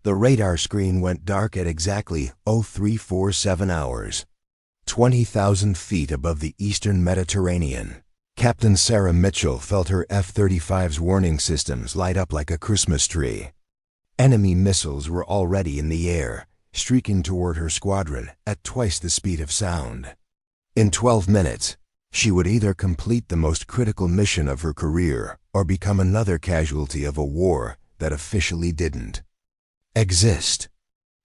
The radar screen went dark at exactly 0347 hours, 20,000 feet above the eastern Mediterranean. Captain Sarah Mitchell felt her F-35's warning systems light up like a Christmas tree. Enemy missiles were already in the air, streaking toward her squadron at twice the speed of sound. In 12 minutes, she would either complete the most critical mission of her career or become another casualty of a war that officially didn't exist.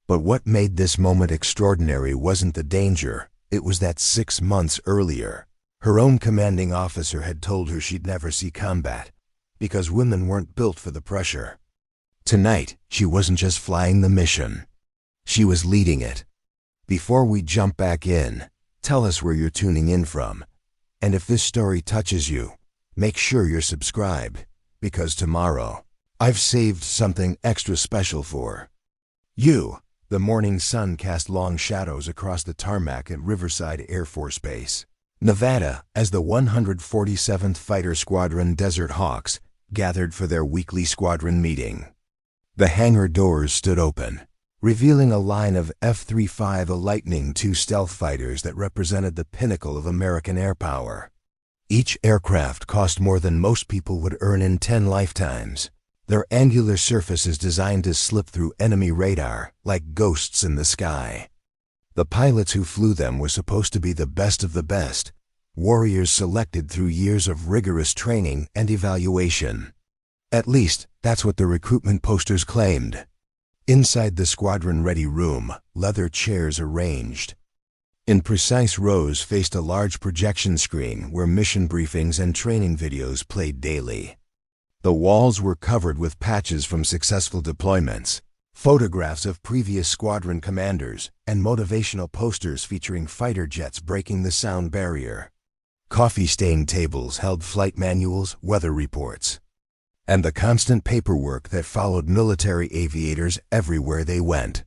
But what made this moment extraordinary wasn't the danger, it was that 6 months earlier, her own commanding officer had told her she'd never see combat, because women weren't built for the pressure. Tonight, she wasn't just flying the mission. She was leading it. Before we jump back in, tell us where you're tuning in from. And if this story touches you, make sure you're subscribed, because tomorrow, I've saved something extra special for you. The morning sun cast long shadows across the tarmac at Riverside Air Force Base, Nevada, as the 147th Fighter Squadron Desert Hawks gathered for their weekly squadron meeting. The hangar doors stood open, revealing a line of F-35A Lightning II stealth fighters that represented the pinnacle of American air power. Each aircraft cost more than most people would earn in 10 lifetimes. Their angular surface is designed to slip through enemy radar like ghosts in the sky. The pilots who flew them were supposed to be the best of the best, warriors selected through years of rigorous training and evaluation. At least, that's what the recruitment posters claimed. Inside the squadron-ready room, leather chairs arranged in precise rows faced a large projection screen where mission briefings and training videos played daily. The walls were covered with patches from successful deployments, photographs of previous squadron commanders, and motivational posters featuring fighter jets breaking the sound barrier. Coffee-stained tables held flight manuals, weather reports, and the constant paperwork that followed military aviators everywhere they went.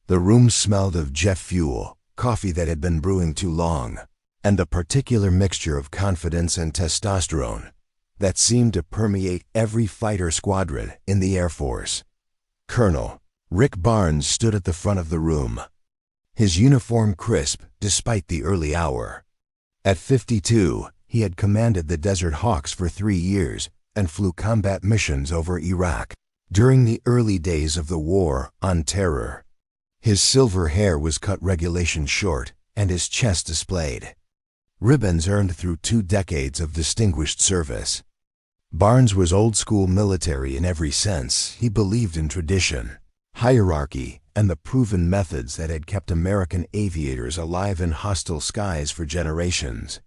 The room smelled of jet fuel, coffee that had been brewing too long, and a particular mixture of confidence and testosterone that seemed to permeate every fighter squadron in the Air Force. Colonel Rick Barnes stood at the front of the room, his uniform crisp despite the early hour. At 52, he had commanded the Desert Hawks for 3 years and flew combat missions over Iraq during the early days of the War on Terror. His silver hair was cut regulation short and his chest displayed ribbons earned through 2 decades of distinguished service. Barnes was old-school military in every sense. He believed in tradition, hierarchy, and the proven methods that had kept American aviators alive in hostile skies for generations.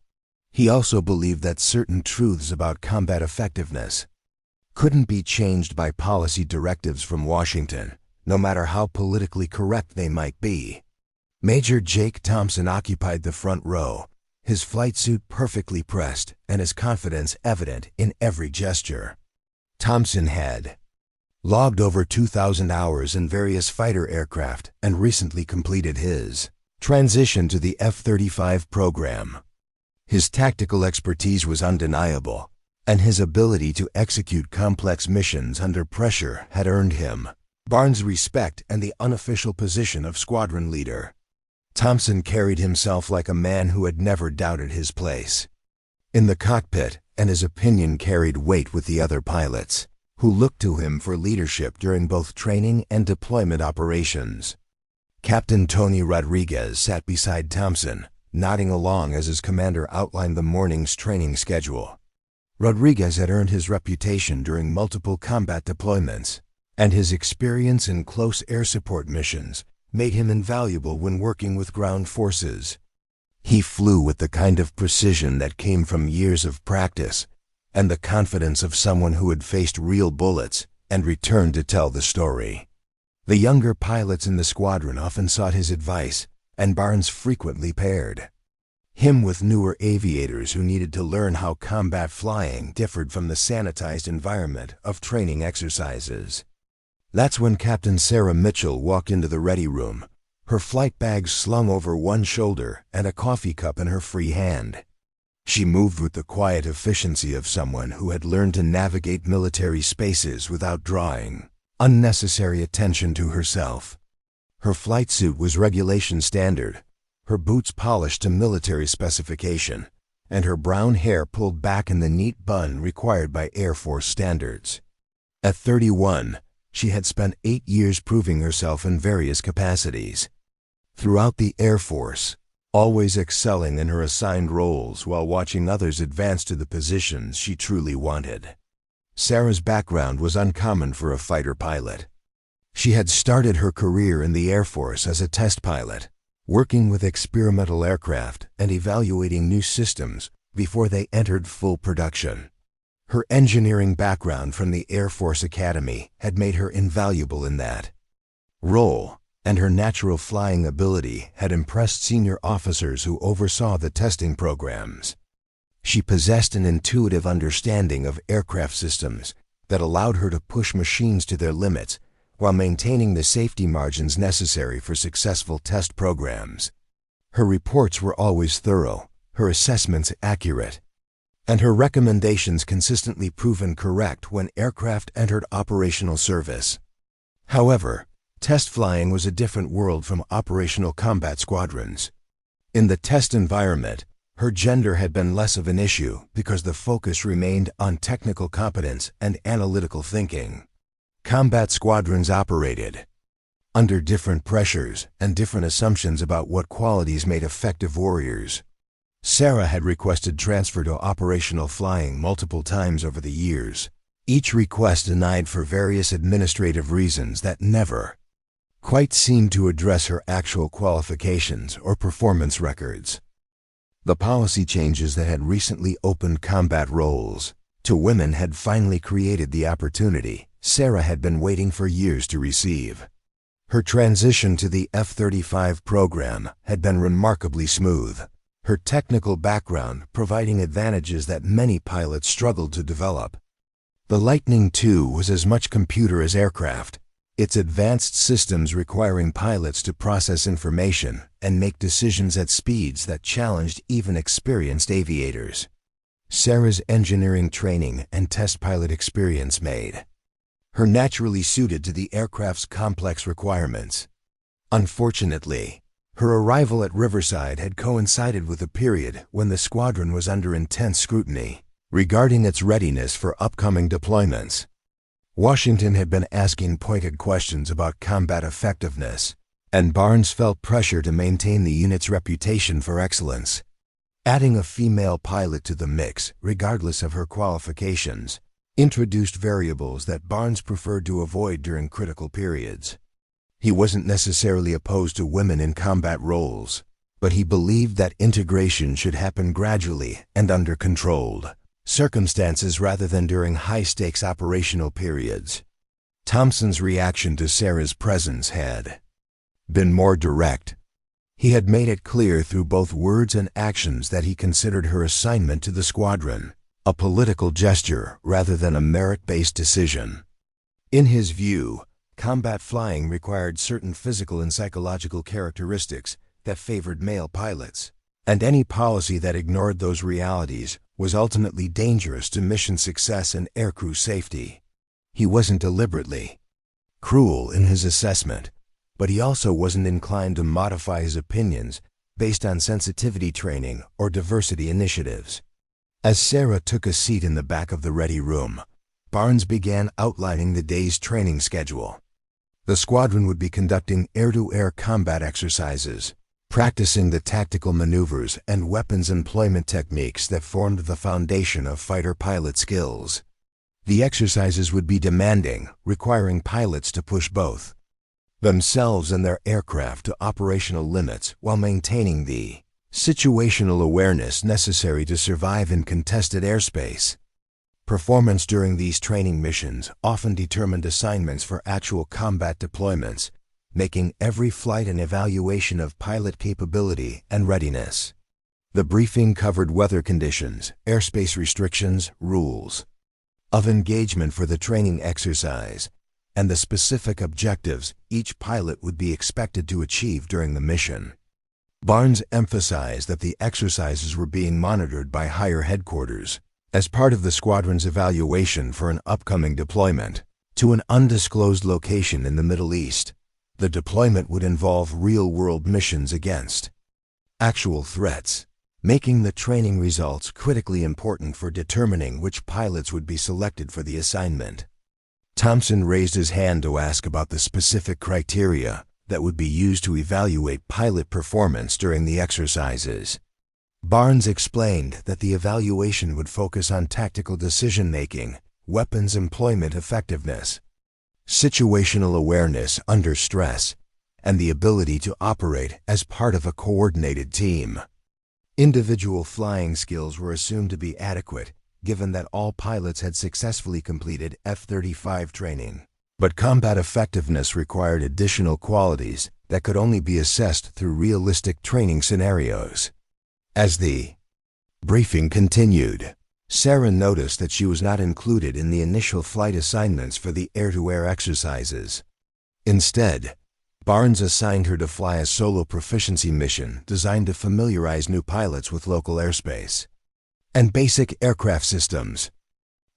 He also believed that certain truths about combat effectiveness couldn't be changed by policy directives from Washington, no matter how politically correct they might be. Major Jake Thompson occupied the front row, his flight suit perfectly pressed and his confidence evident in every gesture. Thompson had logged over 2,000 hours in various fighter aircraft and recently completed his transition to the F-35 program. His tactical expertise was undeniable, and his ability to execute complex missions under pressure had earned him Barnes' respect and the unofficial position of squadron leader. Thompson carried himself like a man who had never doubted his place in the cockpit, and his opinion carried weight with the other pilots, who looked to him for leadership during both training and deployment operations. Captain Tony Rodriguez sat beside Thompson, nodding along as his commander outlined the morning's training schedule. Rodriguez had earned his reputation during multiple combat deployments, and his experience in close air support missions made him invaluable when working with ground forces. He flew with the kind of precision that came from years of practice and the confidence of someone who had faced real bullets and returned to tell the story. The younger pilots in the squadron often sought his advice, and Barnes frequently paired him with newer aviators who needed to learn how combat flying differed from the sanitized environment of training exercises. That's when Captain Sarah Mitchell walked into the ready room, her flight bags slung over one shoulder and a coffee cup in her free hand. She moved with the quiet efficiency of someone who had learned to navigate military spaces without drawing unnecessary attention to herself. Her flight suit was regulation standard, her boots polished to military specification, and her brown hair pulled back in the neat bun required by Air Force standards. At 31, she had spent 8 years proving herself in various capacities. Throughout the Air Force, always excelling in her assigned roles while watching others advance to the positions she truly wanted. Sarah's background was uncommon for a fighter pilot. She had started her career in the Air Force as a test pilot, working with experimental aircraft and evaluating new systems before they entered full production. Her engineering background from the Air Force Academy had made her invaluable in that role, and her natural flying ability had impressed senior officers who oversaw the testing programs. She possessed an intuitive understanding of aircraft systems that allowed her to push machines to their limits while maintaining the safety margins necessary for successful test programs. Her reports were always thorough, her assessments accurate, and her recommendations consistently proven correct when aircraft entered operational service. However, test flying was a different world from operational combat squadrons. In the test environment, her gender had been less of an issue because the focus remained on technical competence and analytical thinking. Combat squadrons operated under different pressures and different assumptions about what qualities made effective warriors. Sarah had requested transfer to operational flying multiple times over the years, each request denied for various administrative reasons that never quite seemed to address her actual qualifications or performance records. The policy changes that had recently opened combat roles to women had finally created the opportunity Sarah had been waiting for years to receive. Her transition to the F-35 program had been remarkably smooth, her technical background providing advantages that many pilots struggled to develop. The Lightning II was as much computer as aircraft, its advanced systems requiring pilots to process information and make decisions at speeds that challenged even experienced aviators. Sarah's engineering training and test pilot experience made her naturally suited to the aircraft's complex requirements. Unfortunately, her arrival at Riverside had coincided with a period when the squadron was under intense scrutiny regarding its readiness for upcoming deployments. Washington had been asking pointed questions about combat effectiveness, and Barnes felt pressure to maintain the unit's reputation for excellence. Adding a female pilot to the mix, regardless of her qualifications, introduced variables that Barnes preferred to avoid during critical periods. He wasn't necessarily opposed to women in combat roles, but he believed that integration should happen gradually and under controlled circumstances rather than during high-stakes operational periods. Thompson's reaction to Sarah's presence had been more direct. He had made it clear through both words and actions that he considered her assignment to the squadron a political gesture rather than a merit-based decision. In his view, combat flying required certain physical and psychological characteristics that favored male pilots, and any policy that ignored those realities was ultimately dangerous to mission success and aircrew safety. He wasn't deliberately cruel in his assessment, but he also wasn't inclined to modify his opinions based on sensitivity training or diversity initiatives. As Sarah took a seat in the back of the ready room, Barnes began outlining the day's training schedule. The squadron would be conducting air-to-air combat exercises, practicing the tactical maneuvers and weapons employment techniques that formed the foundation of fighter pilot skills. The exercises would be demanding, requiring pilots to push both themselves and their aircraft to operational limits while maintaining the situational awareness necessary to survive in contested airspace. Performance during these training missions often determined assignments for actual combat deployments, making every flight an evaluation of pilot capability and readiness. The briefing covered weather conditions, airspace restrictions, rules of engagement for the training exercise, and the specific objectives each pilot would be expected to achieve during the mission. Barnes emphasized that the exercises were being monitored by higher headquarters as part of the squadron's evaluation for an upcoming deployment. to an undisclosed location in the Middle East. The deployment would involve real-world missions against actual threats, making the training results critically important for determining which pilots would be selected for the assignment. Thompson raised his hand to ask about the specific criteria that would be used to evaluate pilot performance during the exercises. Barnes explained that the evaluation would focus on tactical decision-making, weapons employment effectiveness, situational awareness under stress, and the ability to operate as part of a coordinated team. Individual flying skills were assumed to be adequate, given that all pilots had successfully completed F-35 training. But combat effectiveness required additional qualities that could only be assessed through realistic training scenarios. As the briefing continued, Sarah noticed that she was not included in the initial flight assignments for the air-to-air exercises. Instead, Barnes assigned her to fly a solo proficiency mission designed to familiarize new pilots with local airspace and basic aircraft systems.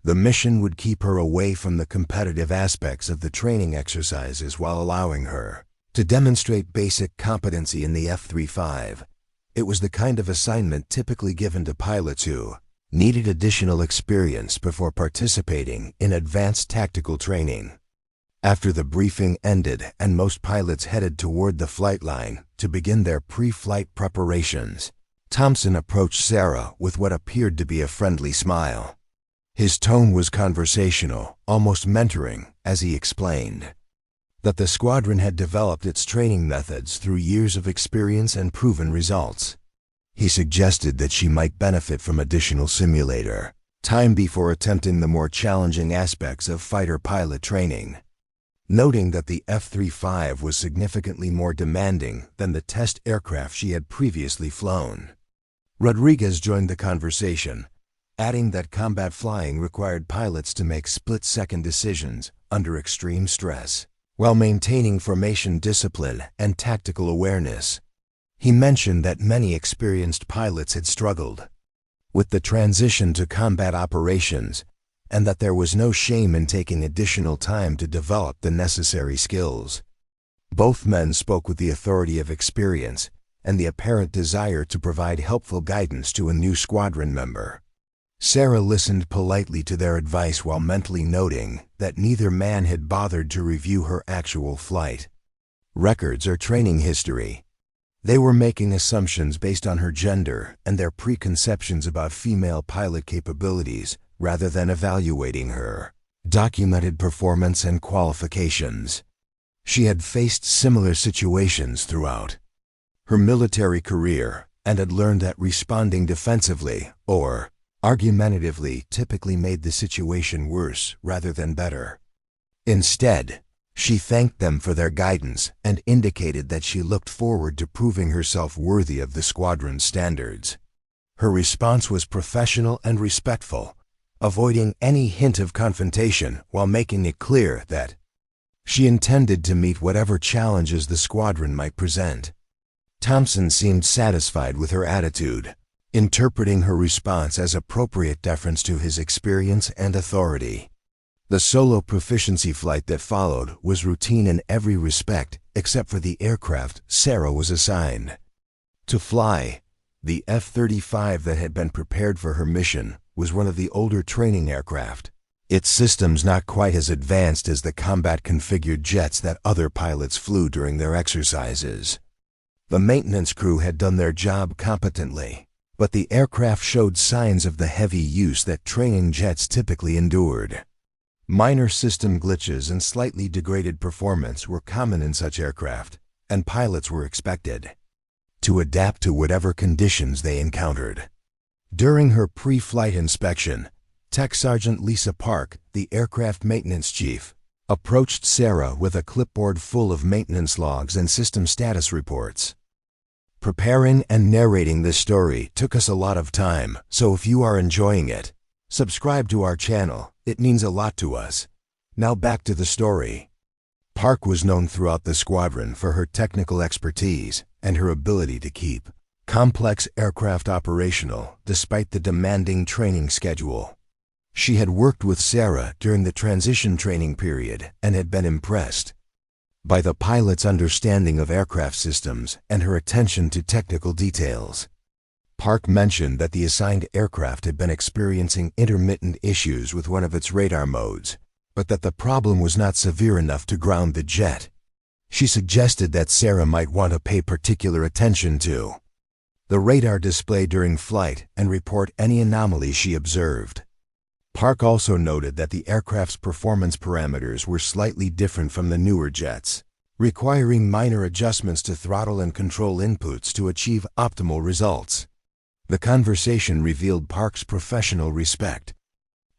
The mission would keep her away from the competitive aspects of the training exercises while allowing her to demonstrate basic competency in the F-35. It was the kind of assignment typically given to pilots who needed additional experience before participating in advanced tactical training. After the briefing ended and most pilots headed toward the flight line to begin their pre-flight preparations, Thompson approached Sarah with what appeared to be a friendly smile. His tone was conversational, almost mentoring, as he explained that the squadron had developed its training methods through years of experience and proven results. He suggested that she might benefit from additional simulator time before attempting the more challenging aspects of fighter pilot training, noting that the F-35 was significantly more demanding than the test aircraft she had previously flown. Rodriguez joined the conversation, adding that combat flying required pilots to make split-second decisions under extreme stress, while maintaining formation discipline and tactical awareness. He mentioned that many experienced pilots had struggled with the transition to combat operations, and that there was no shame in taking additional time to develop the necessary skills. Both men spoke with the authority of experience and the apparent desire to provide helpful guidance to a new squadron member. Sarah listened politely to their advice while mentally noting that neither man had bothered to review her actual flight records or training history. They were making assumptions based on her gender and their preconceptions about female pilot capabilities rather than evaluating her documented performance and qualifications. She had faced similar situations throughout her military career and had learned that responding defensively or argumentatively typically made the situation worse rather than better. Instead, she thanked them for their guidance and indicated that she looked forward to proving herself worthy of the squadron's standards. Her response was professional and respectful, avoiding any hint of confrontation while making it clear that she intended to meet whatever challenges the squadron might present. Thompson seemed satisfied with her attitude, interpreting her response as appropriate deference to his experience and authority. The solo proficiency flight that followed was routine in every respect except for the aircraft Sarah was assigned to fly. The F-35 that had been prepared for her mission was one of the older training aircraft, its systems not quite as advanced as the combat-configured jets that other pilots flew during their exercises. The maintenance crew had done their job competently, but the aircraft showed signs of the heavy use that training jets typically endured. Minor system glitches and slightly degraded performance were common in such aircraft, and pilots were expected to adapt to whatever conditions they encountered. During her pre-flight inspection, Tech Sergeant Lisa Park, the aircraft maintenance chief, approached Sarah with a clipboard full of maintenance logs and system status reports. Preparing and narrating this story took us a lot of time, so if you are enjoying it, subscribe to our channel. It means a lot to us. Now back to the story. Park was known throughout the squadron for her technical expertise and her ability to keep complex aircraft operational despite the demanding training schedule. She had worked with Sarah during the transition training period and had been impressed by the pilot's understanding of aircraft systems and her attention to technical details. Park mentioned that the assigned aircraft had been experiencing intermittent issues with one of its radar modes, but that the problem was not severe enough to ground the jet. She suggested that Sarah might want to pay particular attention to the radar display during flight and report any anomalies she observed. Park also noted that the aircraft's performance parameters were slightly different from the newer jets, requiring minor adjustments to throttle and control inputs to achieve optimal results. The conversation revealed Park's professional respect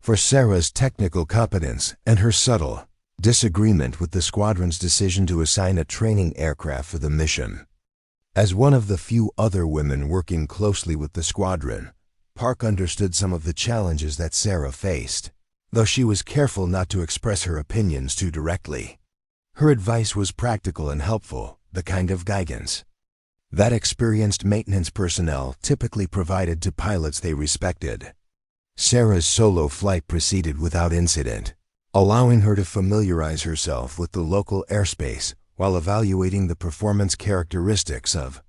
for Sarah's technical competence and her subtle disagreement with the squadron's decision to assign a training aircraft for the mission. As one of the few other women working closely with the squadron, Park understood some of the challenges that Sarah faced, though she was careful not to express her opinions too directly. Her advice was practical and helpful, the kind of guidance that experienced maintenance personnel typically provided to pilots they respected. Sarah's solo flight proceeded without incident, allowing her to familiarize herself with the local airspace while evaluating the performance characteristics of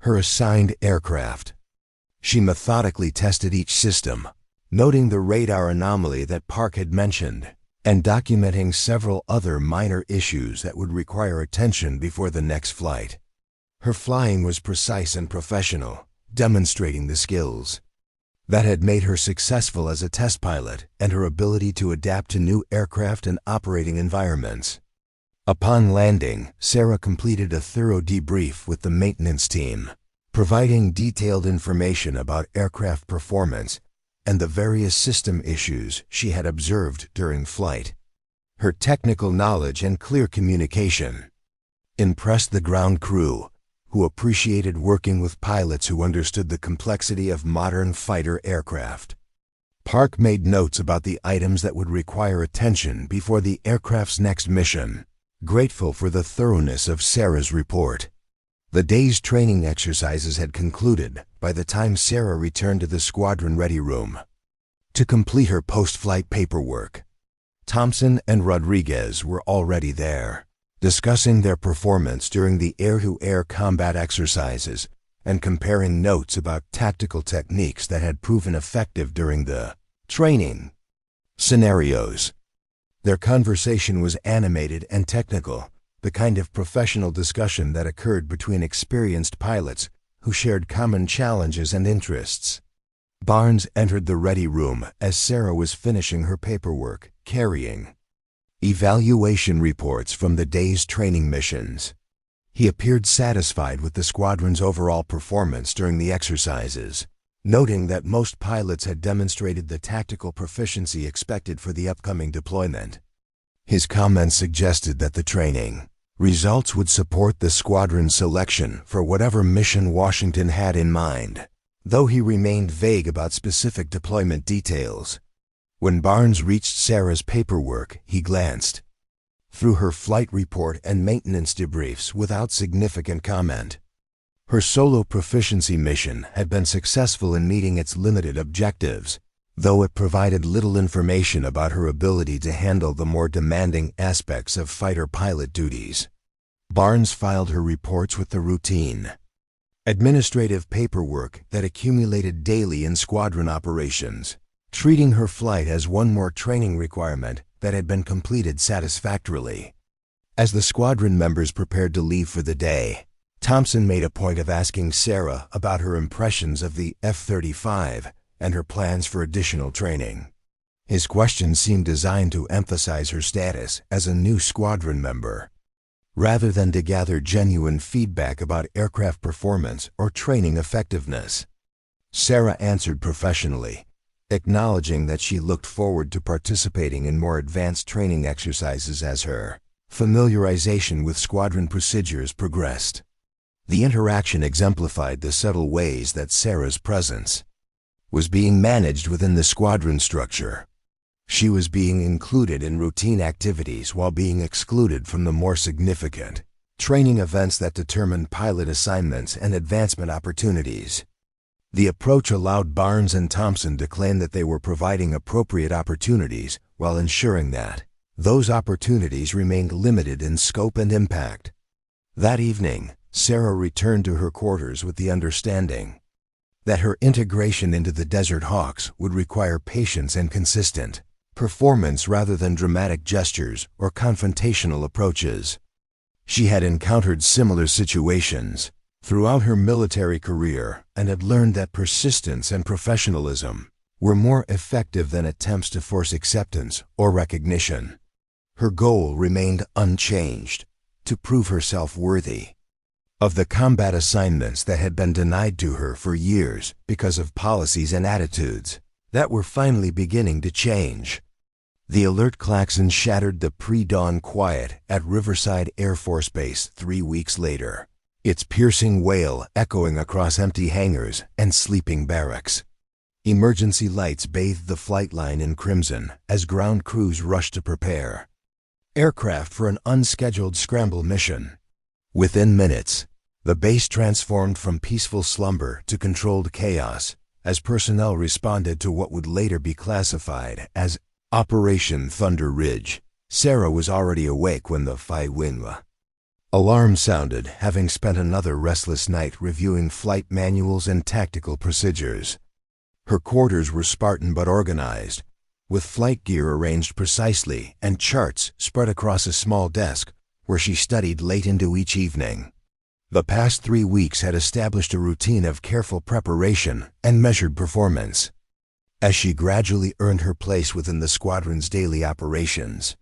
her assigned aircraft. She methodically tested each system, noting the radar anomaly that Park had mentioned, and documenting several other minor issues that would require attention before the next flight. Her flying was precise and professional, demonstrating the skills that had made her successful as a test pilot and her ability to adapt to new aircraft and operating environments. Upon landing, Sarah completed a thorough debrief with the maintenance team, providing detailed information about aircraft performance and the various system issues she had observed during flight. Her technical knowledge and clear communication impressed the ground crew, who appreciated working with pilots who understood the complexity of modern fighter aircraft. Park made notes about the items that would require attention before the aircraft's next mission, grateful for the thoroughness of Sarah's report. The day's training exercises had concluded by the time Sarah returned to the squadron ready room to complete her post-flight paperwork. Thompson and Rodriguez were already there, discussing their performance during the air-to-air combat exercises and comparing notes about tactical techniques that had proven effective during the training scenarios. Their conversation was animated and technical, the kind of professional discussion that occurred between experienced pilots who shared common challenges and interests. Barnes entered the ready room as Sarah was finishing her paperwork, carrying evaluation reports from the day's training missions. He appeared satisfied with the squadron's overall performance during the exercises, noting that most pilots had demonstrated the tactical proficiency expected for the upcoming deployment. His comments suggested that the training results would support the squadron's selection for whatever mission Washington had in mind, though he remained vague about specific deployment details. When Barnes reached Sarah's paperwork, he glanced through her flight report and maintenance debriefs without significant comment. Her solo proficiency mission had been successful in meeting its limited objectives, though it provided little information about her ability to handle the more demanding aspects of fighter pilot duties. Barnes filed her reports with the routine administrative paperwork that accumulated daily in squadron operations, treating her flight as one more training requirement that had been completed satisfactorily. As the squadron members prepared to leave for the day, Thompson made a point of asking Sarah about her impressions of the F-35 and her plans for additional training. His questions seemed designed to emphasize her status as a new squadron member, rather than to gather genuine feedback about aircraft performance or training effectiveness. Sarah answered professionally, acknowledging that she looked forward to participating in more advanced training exercises as her familiarization with squadron procedures progressed. The interaction exemplified the subtle ways that Sarah's presence was being managed within the squadron structure. She was being included in routine activities while being excluded from the more significant training events that determined pilot assignments and advancement opportunities. The approach allowed Barnes and Thompson to claim that they were providing appropriate opportunities while ensuring that those opportunities remained limited in scope and impact. That evening, Sarah returned to her quarters with the understanding that her integration into the Desert Hawks would require patience and consistent performance rather than dramatic gestures or confrontational approaches. She had encountered similar situations throughout her military career and had learned that persistence and professionalism were more effective than attempts to force acceptance or recognition. Her goal remained unchanged: to prove herself worthy of the combat assignments that had been denied to her for years because of policies and attitudes that were finally beginning to change. The alert klaxon shattered the pre-dawn quiet at Riverside Air Force Base 3 weeks later, its piercing wail echoing across empty hangars and sleeping barracks. Emergency lights bathed the flight line in crimson as ground crews rushed to prepare aircraft for an unscheduled scramble mission. Within minutes, the base transformed from peaceful slumber to controlled chaos as personnel responded to what would later be classified as Operation Thunder Ridge. Sarah was already awake when the Fighter alarm sounded, having spent another restless night reviewing flight manuals and tactical procedures. Her quarters were Spartan but organized, with flight gear arranged precisely and charts spread across a small desk where she studied late into each evening. The past 3 weeks had established a routine of careful preparation and measured performance. As she gradually earned her place within the squadron's daily operations,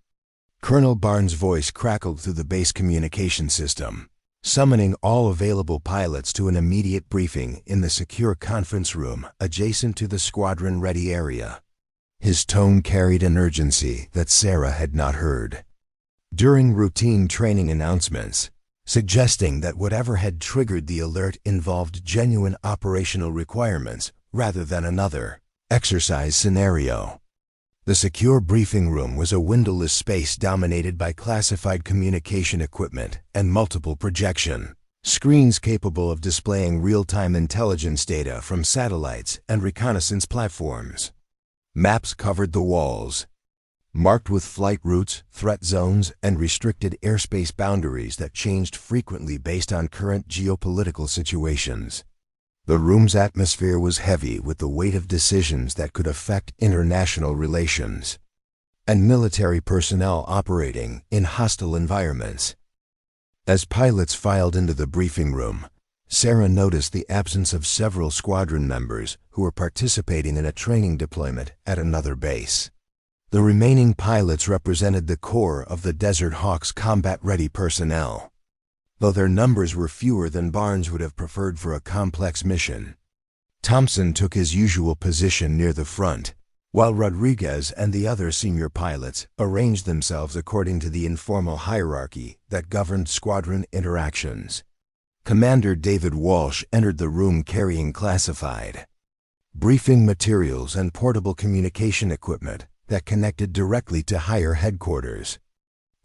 Colonel Barnes' voice crackled through the base communication system, summoning all available pilots to an immediate briefing in the secure conference room adjacent to the squadron-ready area. His tone carried an urgency that Sarah had not heard during routine training announcements, suggesting that whatever had triggered the alert involved genuine operational requirements rather than another exercise scenario. The secure briefing room was a windowless space dominated by classified communication equipment and multiple projection screens capable of displaying real-time intelligence data from satellites and reconnaissance platforms. Maps covered the walls, marked with flight routes, threat zones, and restricted airspace boundaries that changed frequently based on current geopolitical situations. The room's atmosphere was heavy with the weight of decisions that could affect international relations and military personnel operating in hostile environments. As pilots filed into the briefing room, Sarah noticed the absence of several squadron members who were participating in a training deployment at another base. The remaining pilots represented the core of the Desert Hawk's combat-ready personnel. Though their numbers were fewer than Barnes would have preferred for a complex mission, Thompson took his usual position near the front, while Rodriguez and the other senior pilots arranged themselves according to the informal hierarchy that governed squadron interactions. Commander David Walsh entered the room carrying classified briefing materials and portable communication equipment that connected directly to higher headquarters.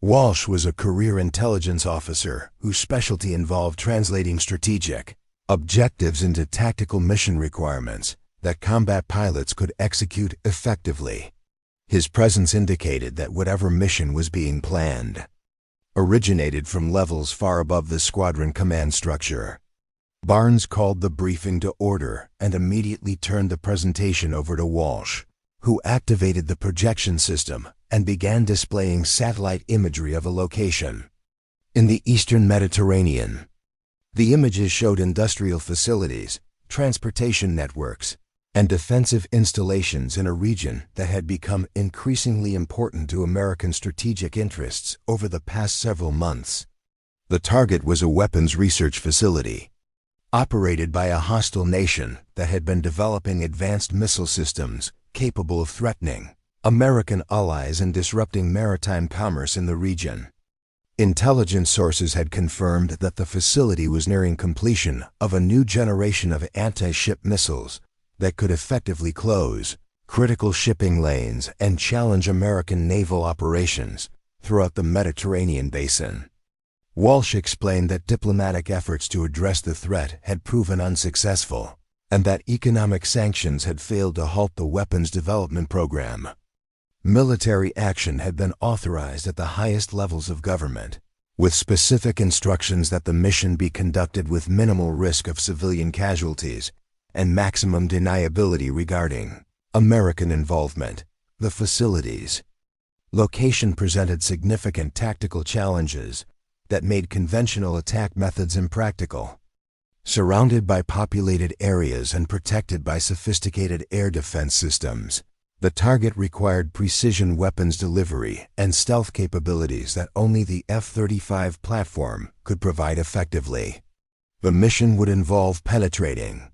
Walsh was a career intelligence officer whose specialty involved translating strategic objectives into tactical mission requirements that combat pilots could execute effectively. His presence indicated that whatever mission was being planned originated from levels far above the squadron command structure. Barnes called the briefing to order and immediately turned the presentation over to Walsh, who activated the projection system and began displaying satellite imagery of a location in the eastern Mediterranean. The images showed industrial facilities, transportation networks, and defensive installations in a region that had become increasingly important to American strategic interests over the past several months. The target was a weapons research facility, operated by a hostile nation that had been developing advanced missile systems capable of threatening American allies and disrupting maritime commerce in the region. Intelligence sources had confirmed that the facility was nearing completion of a new generation of anti-ship missiles that could effectively close critical shipping lanes and challenge American naval operations throughout the Mediterranean basin. Walsh explained that diplomatic efforts to address the threat had proven unsuccessful, and that economic sanctions had failed to halt the weapons development program. Military action had been authorized at the highest levels of government, with specific instructions that the mission be conducted with minimal risk of civilian casualties and maximum deniability regarding American involvement. The facilities' location presented significant tactical challenges that made conventional attack methods impractical. Surrounded by populated areas and protected by sophisticated air defense systems, the target required precision weapons delivery and stealth capabilities that only the F-35 platform could provide effectively. The mission would involve penetrating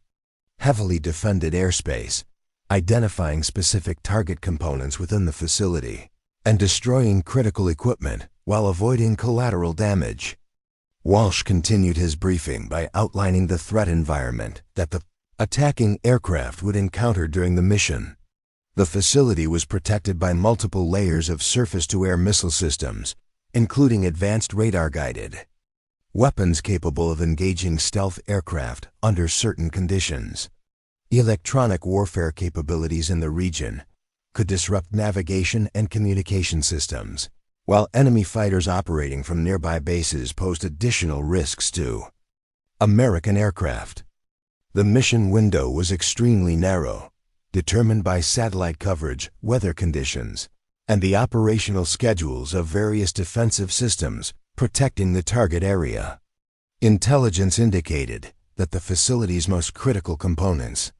heavily defended airspace, identifying specific target components within the facility, and destroying critical equipment while avoiding collateral damage. Walsh continued his briefing by outlining the threat environment that the attacking aircraft would encounter during the mission. The facility was protected by multiple layers of surface-to-air missile systems, including advanced radar-guided weapons capable of engaging stealth aircraft under certain conditions. Electronic warfare capabilities in the region could disrupt navigation and communication systems, while enemy fighters operating from nearby bases posed additional risks to American aircraft. The mission window was extremely narrow, determined by satellite coverage, weather conditions, and the operational schedules of various defensive systems protecting the target area. Intelligence indicated that the facility's most critical components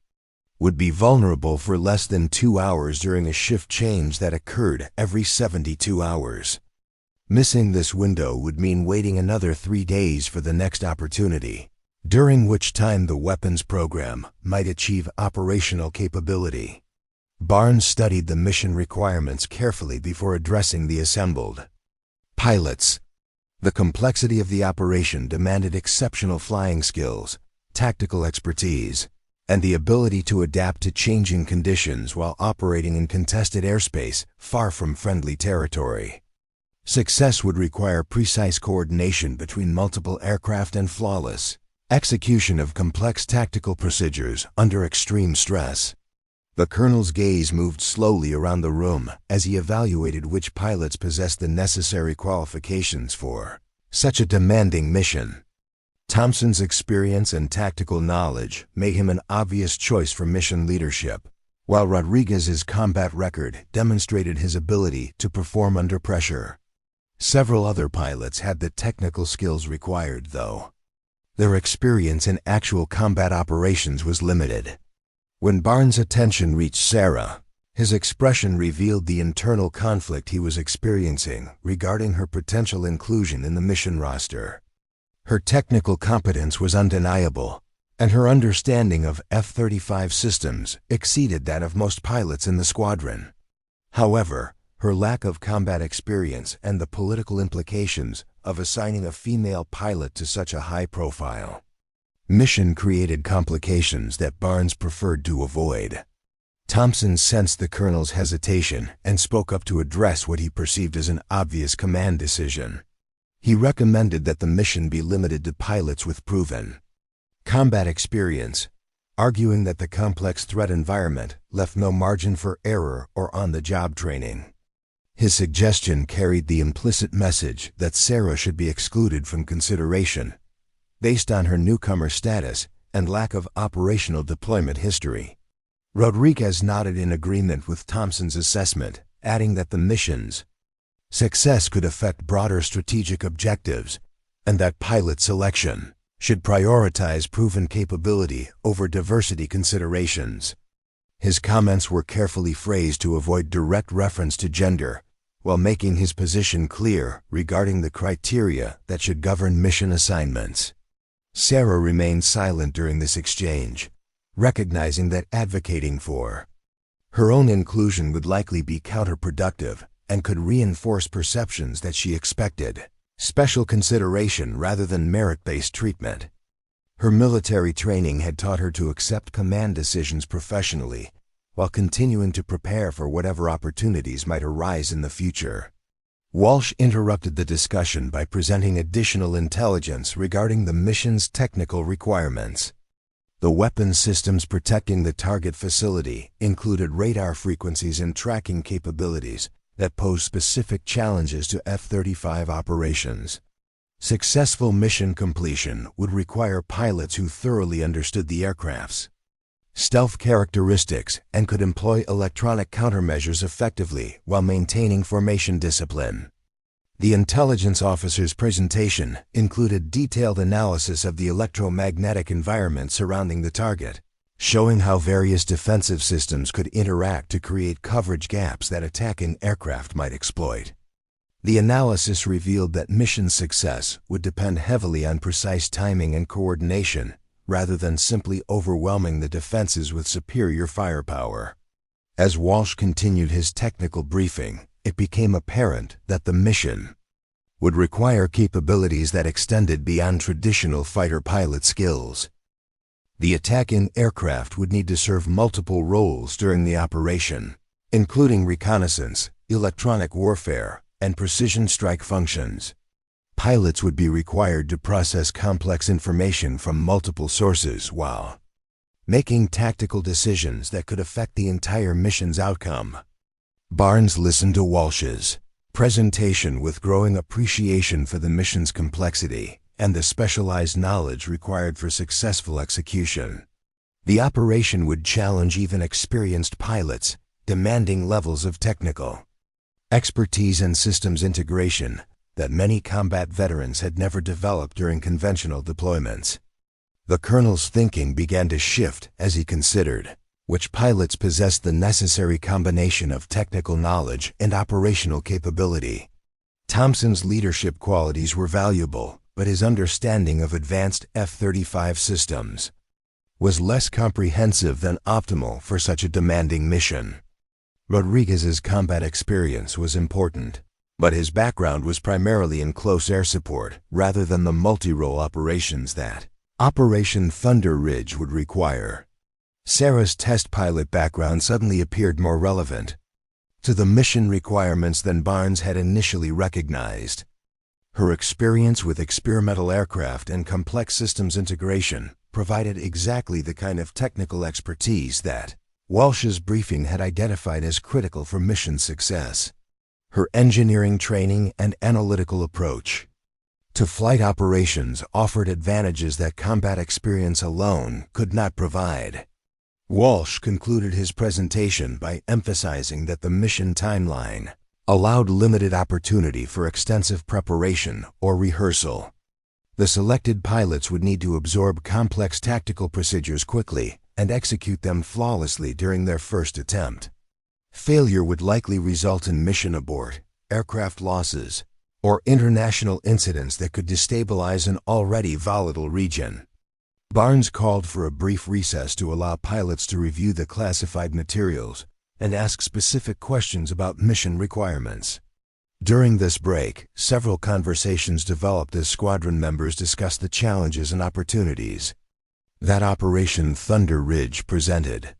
would be vulnerable for less than 2 hours during a shift change that occurred every 72 hours. Missing this window would mean waiting another 3 days for the next opportunity, during which time the weapons program might achieve operational capability. Barnes studied the mission requirements carefully before addressing the assembled pilots. The complexity of the operation demanded exceptional flying skills, tactical expertise, and the ability to adapt to changing conditions while operating in contested airspace far from friendly territory. Success would require precise coordination between multiple aircraft and flawless execution of complex tactical procedures under extreme stress. The colonel's gaze moved slowly around the room as he evaluated which pilots possessed the necessary qualifications for such a demanding mission. Thompson's experience and tactical knowledge made him an obvious choice for mission leadership, while Rodriguez's combat record demonstrated his ability to perform under pressure. Several other pilots had the technical skills required, though their experience in actual combat operations was limited. When Barnes' attention reached Sarah, his expression revealed the internal conflict he was experiencing regarding her potential inclusion in the mission roster. Her technical competence was undeniable, and her understanding of F-35 systems exceeded that of most pilots in the squadron. However, her lack of combat experience and the political implications of assigning a female pilot to such a high-profile mission created complications that Barnes preferred to avoid. Thompson sensed the colonel's hesitation and spoke up to address what he perceived as an obvious command decision. He recommended that the mission be limited to pilots with proven combat experience, arguing that the complex threat environment left no margin for error or on-the-job training. His suggestion carried the implicit message that Sarah should be excluded from consideration, based on her newcomer status and lack of operational deployment history. Rodriguez nodded in agreement with Thompson's assessment, adding that the mission's success could affect broader strategic objectives, and that pilot selection should prioritize proven capability over diversity considerations. His comments were carefully phrased to avoid direct reference to gender, while making his position clear regarding the criteria that should govern mission assignments. Sarah remained silent during this exchange, recognizing that advocating for her own inclusion would likely be counterproductive and could reinforce perceptions that she expected special consideration rather than merit-based treatment. Her military training had taught her to accept command decisions professionally, while continuing to prepare for whatever opportunities might arise in the future. Walsh interrupted the discussion by presenting additional intelligence regarding the mission's technical requirements. The weapon systems protecting the target facility included radar frequencies and tracking capabilities that pose specific challenges to F-35 operations. Successful mission completion would require pilots who thoroughly understood the aircraft's stealth characteristics and could employ electronic countermeasures effectively while maintaining formation discipline. The intelligence officer's presentation included detailed analysis of the electromagnetic environment surrounding the target, showing how various defensive systems could interact to create coverage gaps that attacking aircraft might exploit. The analysis revealed that mission success would depend heavily on precise timing and coordination, rather than simply overwhelming the defenses with superior firepower. As Walsh continued his technical briefing, it became apparent that the mission would require capabilities that extended beyond traditional fighter pilot skills. The attacking aircraft would need to serve multiple roles during the operation, including reconnaissance, electronic warfare, and precision strike functions. Pilots would be required to process complex information from multiple sources while making tactical decisions that could affect the entire mission's outcome. Barnes listened to Walsh's presentation with growing appreciation for the mission's complexity and the specialized knowledge required for successful execution. The operation would challenge even experienced pilots, demanding levels of technical expertise and systems integration that many combat veterans had never developed during conventional deployments. The colonel's thinking began to shift as he considered which pilots possessed the necessary combination of technical knowledge and operational capability. Thompson's leadership qualities were valuable, but his understanding of advanced F-35 systems was less comprehensive than optimal for such a demanding mission. Rodriguez's combat experience was important, but his background was primarily in close air support rather than the multi-role operations that Operation Thunder Ridge would require. Sarah's test pilot background suddenly appeared more relevant to the mission requirements than Barnes had initially recognized. Her experience with experimental aircraft and complex systems integration provided exactly the kind of technical expertise that Walsh's briefing had identified as critical for mission success. Her engineering training and analytical approach to flight operations offered advantages that combat experience alone could not provide. Walsh concluded his presentation by emphasizing that the mission timeline allowed limited opportunity for extensive preparation or rehearsal. The selected pilots would need to absorb complex tactical procedures quickly and execute them flawlessly during their first attempt. Failure would likely result in mission abort, aircraft losses, or international incidents that could destabilize an already volatile region. Barnes called for a brief recess to allow pilots to review the classified materials and ask specific questions about mission requirements. During this break, several conversations developed as squadron members discussed the challenges and opportunities that Operation Thunder Ridge presented.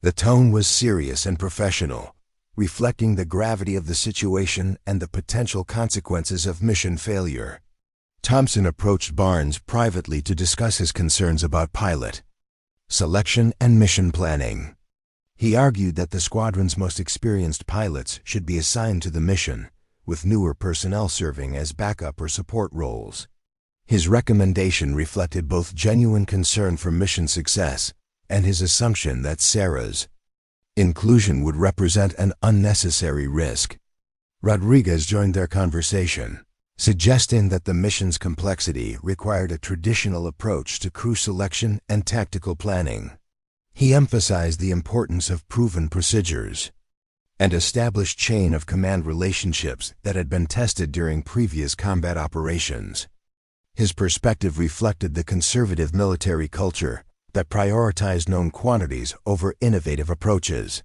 The tone was serious and professional, reflecting the gravity of the situation and the potential consequences of mission failure. Thompson approached Barnes privately to discuss his concerns about pilot selection and mission planning. He argued that the squadron's most experienced pilots should be assigned to the mission, with newer personnel serving as backup or support roles. His recommendation reflected both genuine concern for mission success and his assumption that Sarah's inclusion would represent an unnecessary risk. Rodriguez joined their conversation, suggesting that the mission's complexity required a traditional approach to crew selection and tactical planning. He emphasized the importance of proven procedures and established chain of command relationships that had been tested during previous combat operations. His perspective reflected the conservative military culture that prioritized known quantities over innovative approaches.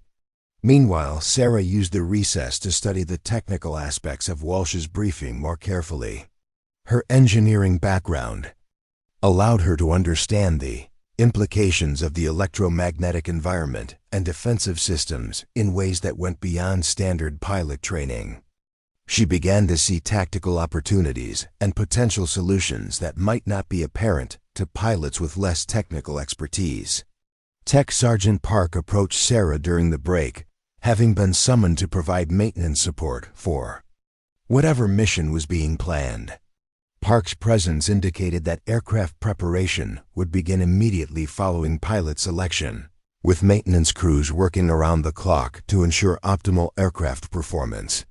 Meanwhile, Sarah used the recess to study the technical aspects of Walsh's briefing more carefully. Her engineering background allowed her to understand the implications of the electromagnetic environment and defensive systems in ways that went beyond standard pilot training. She began to see tactical opportunities and potential solutions that might not be apparent to pilots with less technical expertise. Tech Sergeant Park approached Sarah during the break, having been summoned to provide maintenance support for whatever mission was being planned. Park's presence indicated that aircraft preparation would begin immediately following pilot selection, with maintenance crews working around the clock to ensure optimal aircraft performance.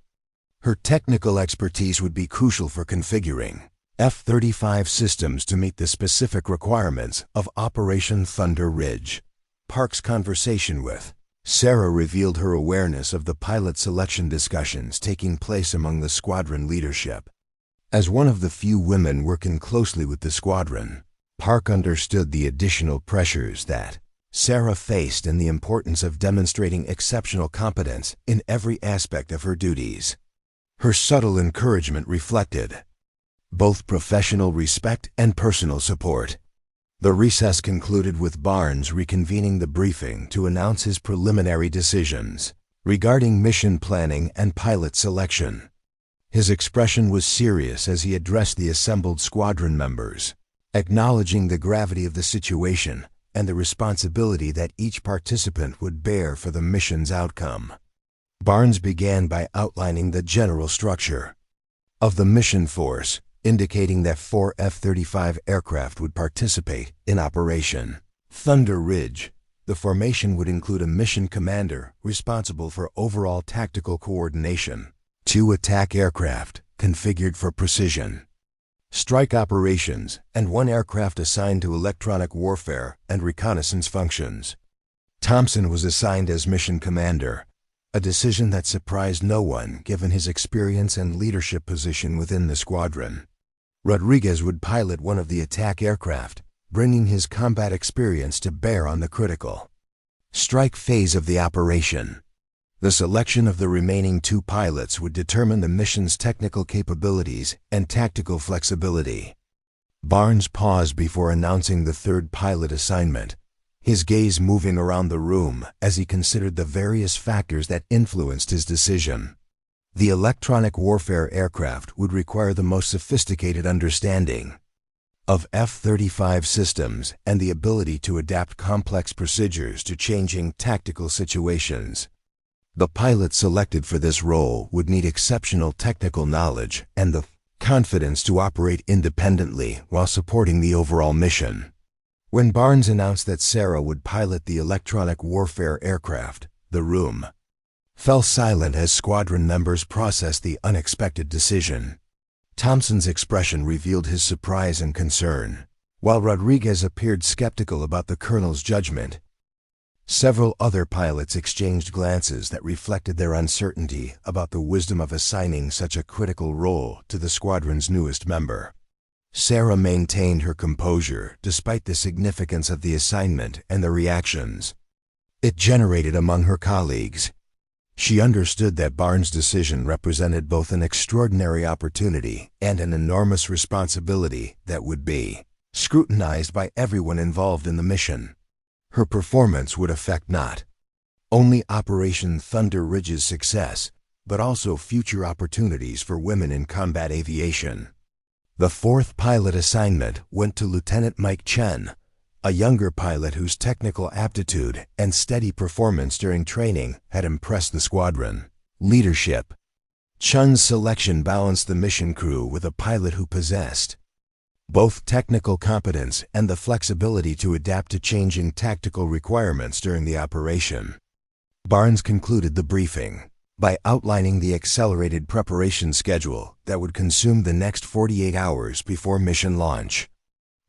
Her technical expertise would be crucial for configuring F-35 systems to meet the specific requirements of Operation Thunder Ridge. Park's conversation with Sarah revealed her awareness of the pilot selection discussions taking place among the squadron leadership. As one of the few women working closely with the squadron, Park understood the additional pressures that Sarah faced and the importance of demonstrating exceptional competence in every aspect of her duties. Her subtle encouragement reflected both professional respect and personal support. The recess concluded with Barnes reconvening the briefing to announce his preliminary decisions regarding mission planning and pilot selection. His expression was serious as he addressed the assembled squadron members, acknowledging the gravity of the situation and the responsibility that each participant would bear for the mission's outcome. Barnes began by outlining the general structure of the mission force, indicating that 4 F-35 aircraft would participate in Operation Thunder Ridge. The formation would include a mission commander responsible for overall tactical coordination, 2 attack aircraft configured for precision strike operations, and 1 aircraft assigned to electronic warfare and reconnaissance functions. Thompson was assigned as mission commander, a decision that surprised no one given his experience and leadership position within the squadron. Rodriguez would pilot one of the attack aircraft, bringing his combat experience to bear on the critical strike phase of the operation. The selection of the remaining 2 pilots would determine the mission's technical capabilities and tactical flexibility. Barnes paused before announcing the 3rd pilot assignment, his gaze moving around the room as he considered the various factors that influenced his decision. The electronic warfare aircraft would require the most sophisticated understanding of F-35 systems and the ability to adapt complex procedures to changing tactical situations. The pilot selected for this role would need exceptional technical knowledge and the confidence to operate independently while supporting the overall mission. When Barnes announced that Sarah would pilot the electronic warfare aircraft, the room fell silent as squadron members processed the unexpected decision. Thompson's expression revealed his surprise and concern, while Rodriguez appeared skeptical about the colonel's judgment. Several other pilots exchanged glances that reflected their uncertainty about the wisdom of assigning such a critical role to the squadron's newest member. Sarah maintained her composure despite the significance of the assignment and the reactions it generated among her colleagues. She understood that Barnes' decision represented both an extraordinary opportunity and an enormous responsibility that would be scrutinized by everyone involved in the mission. Her performance would affect not only Operation Thunder Ridge's success, but also future opportunities for women in combat aviation. The 4th pilot assignment went to Lieutenant Mike Chen, a younger pilot whose technical aptitude and steady performance during training had impressed the squadron leadership. Chen's selection balanced the mission crew with a pilot who possessed both technical competence and the flexibility to adapt to changing tactical requirements during the operation. Barnes concluded the briefing by outlining the accelerated preparation schedule that would consume the next 48 hours before mission launch.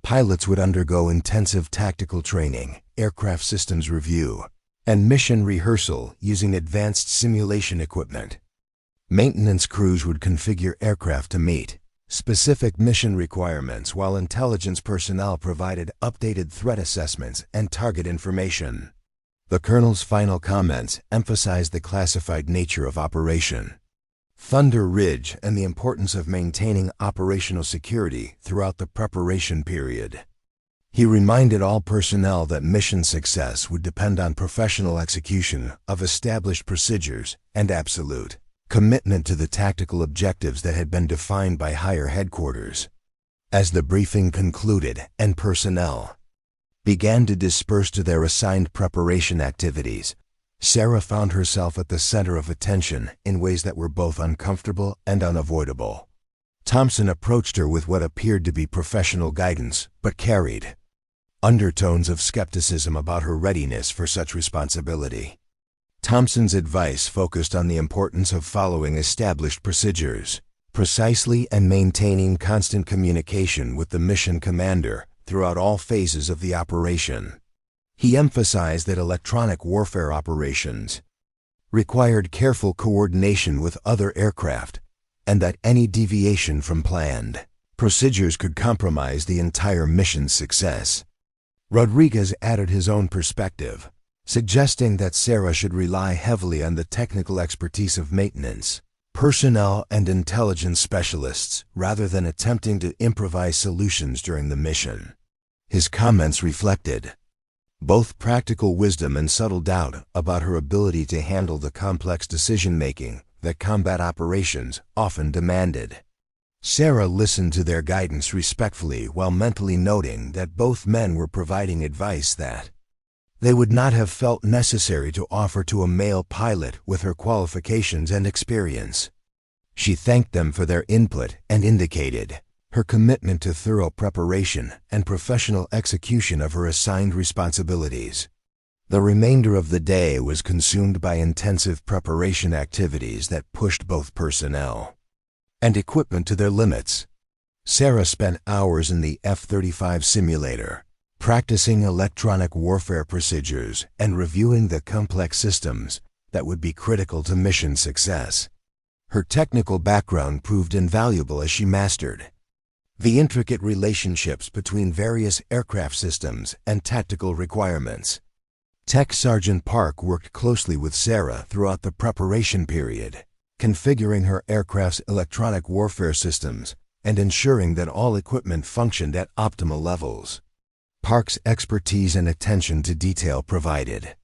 Pilots would undergo intensive tactical training, aircraft systems review, and mission rehearsal using advanced simulation equipment. Maintenance crews would configure aircraft to meet specific mission requirements, while intelligence personnel provided updated threat assessments and target information. The colonel's final comments emphasized the classified nature of Operation Thunder Ridge and the importance of maintaining operational security throughout the preparation period. He reminded all personnel that mission success would depend on professional execution of established procedures and absolute commitment to the tactical objectives that had been defined by higher headquarters. As the briefing concluded and personnel began to disperse to their assigned preparation activities, Sarah found herself at the center of attention in ways that were both uncomfortable and unavoidable. Thompson approached her with what appeared to be professional guidance, but carried undertones of skepticism about her readiness for such responsibility. Thompson's advice focused on the importance of following established procedures precisely and maintaining constant communication with the mission commander throughout all phases of the operation. He emphasized that electronic warfare operations required careful coordination with other aircraft and that any deviation from planned procedures could compromise the entire mission's success. Rodriguez added his own perspective, suggesting that Sarah should rely heavily on the technical expertise of maintenance personnel and intelligence specialists rather than attempting to improvise solutions during the mission. His comments reflected both practical wisdom and subtle doubt about her ability to handle the complex decision-making that combat operations often demanded. Sarah listened to their guidance respectfully while mentally noting that both men were providing advice that they would not have felt necessary to offer to a male pilot with her qualifications and experience. She thanked them for their input and indicated her commitment to thorough preparation and professional execution of her assigned responsibilities. The remainder of the day was consumed by intensive preparation activities that pushed both personnel and equipment to their limits. Sarah spent hours in the F-35 simulator, practicing electronic warfare procedures and reviewing the complex systems that would be critical to mission success. Her technical background proved invaluable as she mastered the intricate relationships between various aircraft systems and tactical requirements. Tech Sergeant Park worked closely with Sarah throughout the preparation period, configuring her aircraft's electronic warfare systems and ensuring that all equipment functioned at optimal levels. Park's expertise and attention to detail provided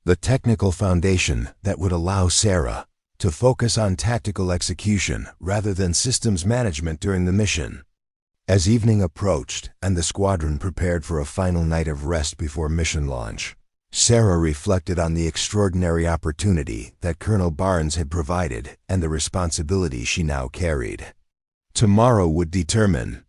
the technical foundation that would allow Sarah to focus on tactical execution rather than systems management during the mission. As evening approached and the squadron prepared for a final night of rest before mission launch, Sarah reflected on the extraordinary opportunity that Colonel Barnes had provided and the responsibility she now carried. Tomorrow would determine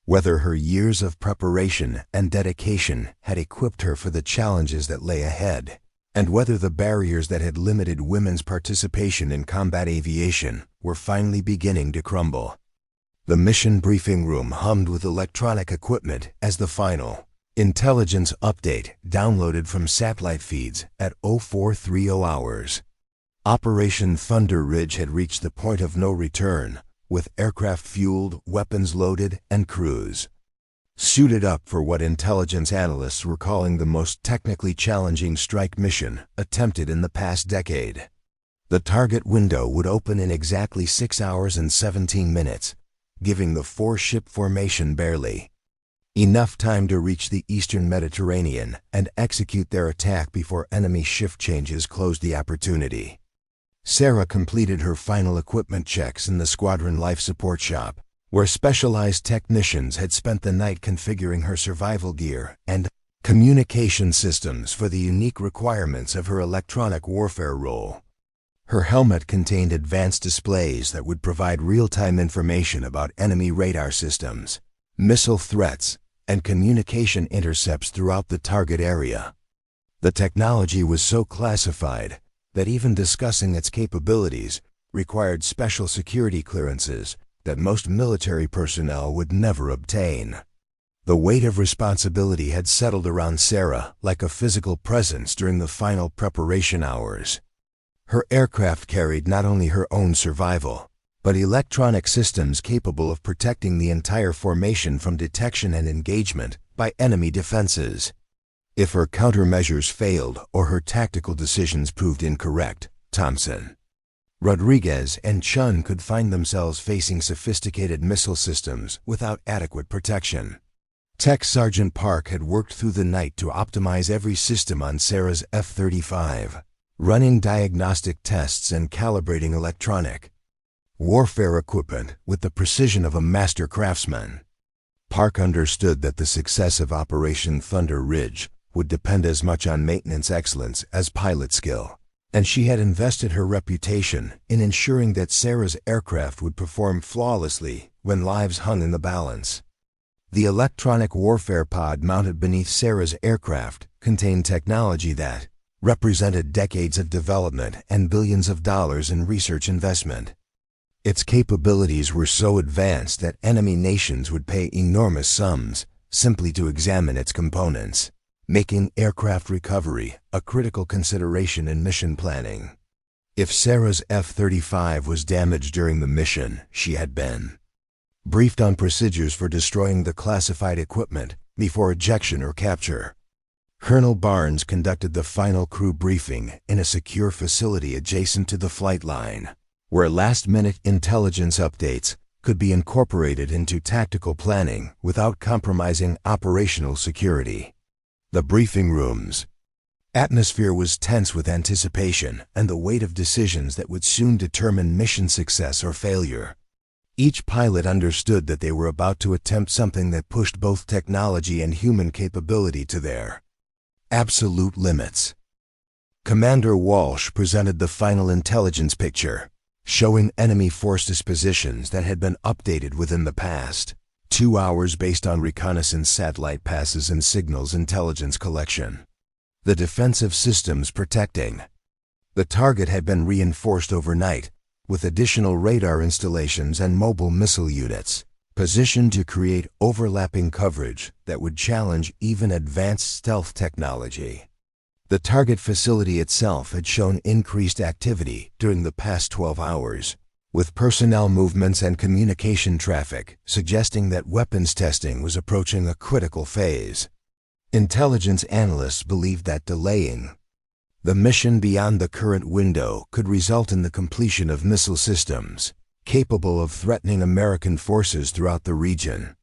whether her years of preparation and dedication had equipped her for the challenges that lay ahead, and whether the barriers that had limited women's participation in combat aviation were finally beginning to crumble. The mission briefing room hummed with electronic equipment as the final intelligence update downloaded from satellite feeds at 0430 hours. Operation Thunder Ridge had reached the point of no return, with aircraft fueled, weapons loaded, and crews suited up for what intelligence analysts were calling the most technically challenging strike mission attempted in the past decade. The target window would open in exactly 6 hours and 17 minutes, giving the four-ship formation barely enough time to reach the eastern Mediterranean and execute their attack before enemy shift changes closed the opportunity. Sarah completed her final equipment checks in the squadron life support shop, where specialized technicians had spent the night configuring her survival gear and communication systems for the unique requirements of her electronic warfare role. Her helmet contained advanced displays that would provide real-time information about enemy radar systems, missile threats, and communication intercepts throughout the target area. The technology was so classified that even discussing its capabilities required special security clearances that most military personnel would never obtain. The weight of responsibility had settled around Sarah like a physical presence during the final preparation hours. Her aircraft carried not only her own survival, but electronic systems capable of protecting the entire formation from detection and engagement by enemy defenses. If her countermeasures failed or her tactical decisions proved incorrect, Thompson, Rodriguez, and Chun could find themselves facing sophisticated missile systems without adequate protection. Tech Sergeant Park had worked through the night to optimize every system on Sarah's F-35, running diagnostic tests and calibrating electronic warfare equipment with the precision of a master craftsman. Park understood that the success of Operation Thunder Ridge would depend as much on maintenance excellence as pilot skill, and she had invested her reputation in ensuring that Sarah's aircraft would perform flawlessly when lives hung in the balance. The electronic warfare pod mounted beneath Sarah's aircraft contained technology that represented decades of development and billions of dollars in research investment. Its capabilities were so advanced that enemy nations would pay enormous sums simply to examine its components, making aircraft recovery a critical consideration in mission planning. If Sarah's F-35 was damaged during the mission, she had been briefed on procedures for destroying the classified equipment before ejection or capture. Colonel Barnes conducted the final crew briefing in a secure facility adjacent to the flight line, where last-minute intelligence updates could be incorporated into tactical planning without compromising operational security. The briefing room's atmosphere was tense with anticipation and the weight of decisions that would soon determine mission success or failure. Each pilot understood that they were about to attempt something that pushed both technology and human capability to their absolute limits. Commander Walsh presented the final intelligence picture, showing enemy force dispositions that had been updated within the past 2 hours based on reconnaissance satellite passes and signals intelligence collection. The defensive systems protecting the target had been reinforced overnight, with additional radar installations and mobile missile units positioned to create overlapping coverage that would challenge even advanced stealth technology. The target facility itself had shown increased activity during the past 12 hours, with personnel movements and communication traffic suggesting that weapons testing was approaching a critical phase. Intelligence analysts believed that delaying the mission beyond the current window could result in the completion of missile systems capable of threatening American forces throughout the region.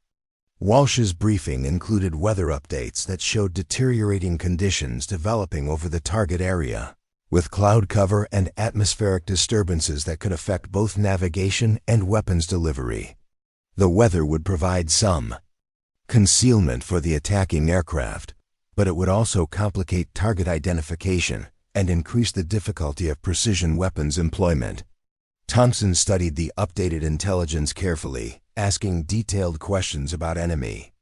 Walsh's briefing included weather updates that showed deteriorating conditions developing over the target area, with cloud cover and atmospheric disturbances that could affect both navigation and weapons delivery. The weather would provide some concealment for the attacking aircraft, but it would also complicate target identification and increase the difficulty of precision weapons employment. Thompson studied the updated intelligence carefully, asking detailed questions about enemy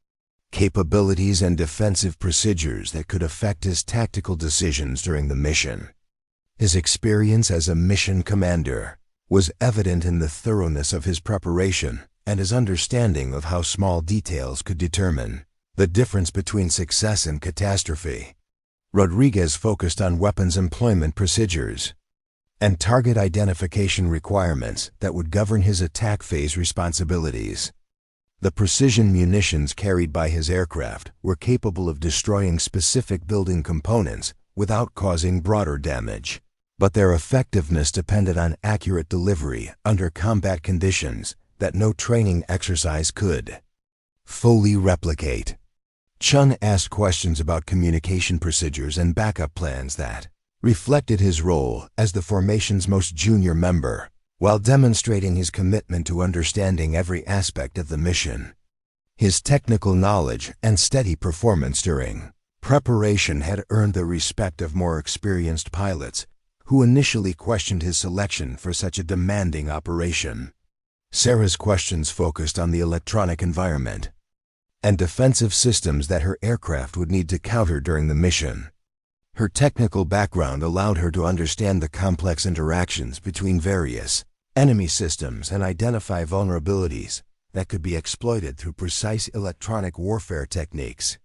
capabilities and defensive procedures that could affect his tactical decisions during the mission. His experience as a mission commander was evident in the thoroughness of his preparation and his understanding of how small details could determine the difference between success and catastrophe. Rodriguez focused on weapons employment procedures and target identification requirements that would govern his attack phase responsibilities. The precision munitions carried by his aircraft were capable of destroying specific building components without causing broader damage, but their effectiveness depended on accurate delivery under combat conditions that no training exercise could fully replicate. Chun asked questions about communication procedures and backup plans that reflected his role as the formation's most junior member, while demonstrating his commitment to understanding every aspect of the mission. His technical knowledge and steady performance during preparation had earned the respect of more experienced pilots, who initially questioned his selection for such a demanding operation. Sarah's questions focused on the electronic environment and defensive systems that her aircraft would need to counter during the mission. Her technical background allowed her to understand the complex interactions between various enemy systems and identify vulnerabilities that could be exploited through precise electronic warfare techniques.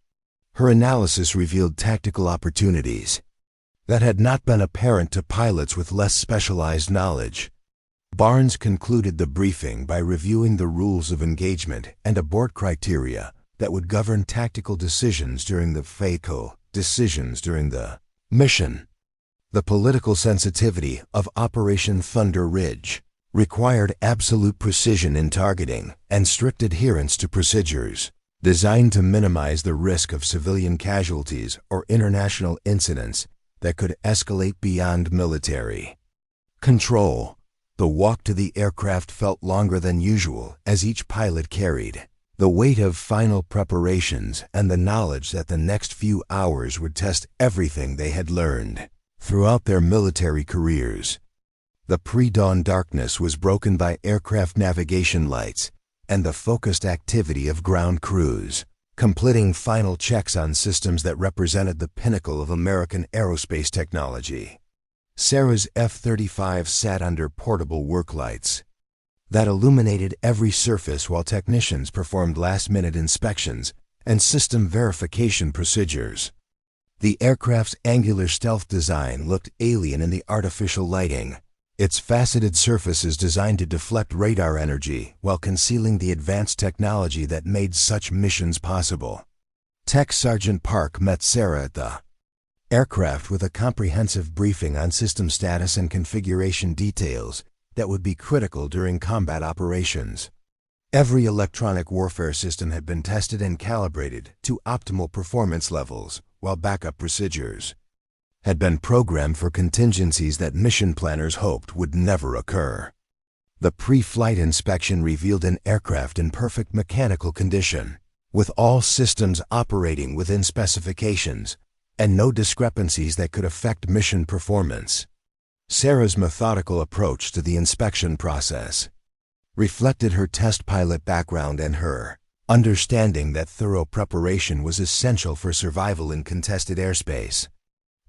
Her analysis revealed tactical opportunities that had not been apparent to pilots with less specialized knowledge. Barnes concluded the briefing by reviewing the rules of engagement and abort criteria that would govern tactical decisions during the mission. The political sensitivity of Operation Thunder Ridge required absolute precision in targeting and strict adherence to procedures designed to minimize the risk of civilian casualties or international incidents that could escalate beyond military control. The walk to the aircraft felt longer than usual as each pilot carried The weight of final preparations and the knowledge that the next few hours would test everything they had learned throughout their military careers. The pre-dawn darkness was broken by aircraft navigation lights and the focused activity of ground crews, completing final checks on systems that represented the pinnacle of American aerospace technology. Sarah's F-35 sat under portable work lights that illuminated every surface while technicians performed last-minute inspections and system verification procedures. The aircraft's angular stealth design looked alien in the artificial lighting, its faceted surfaces designed to deflect radar energy while concealing the advanced technology that made such missions possible. Tech Sergeant Park met Sarah at the aircraft with a comprehensive briefing on system status and configuration details that would be critical during combat operations. Every electronic warfare system had been tested and calibrated to optimal performance levels, while backup procedures had been programmed for contingencies that mission planners hoped would never occur. The pre-flight inspection revealed an aircraft in perfect mechanical condition, with all systems operating within specifications and no discrepancies that could affect mission performance. Sarah's methodical approach to the inspection process reflected her test pilot background and her understanding that thorough preparation was essential for survival in contested airspace.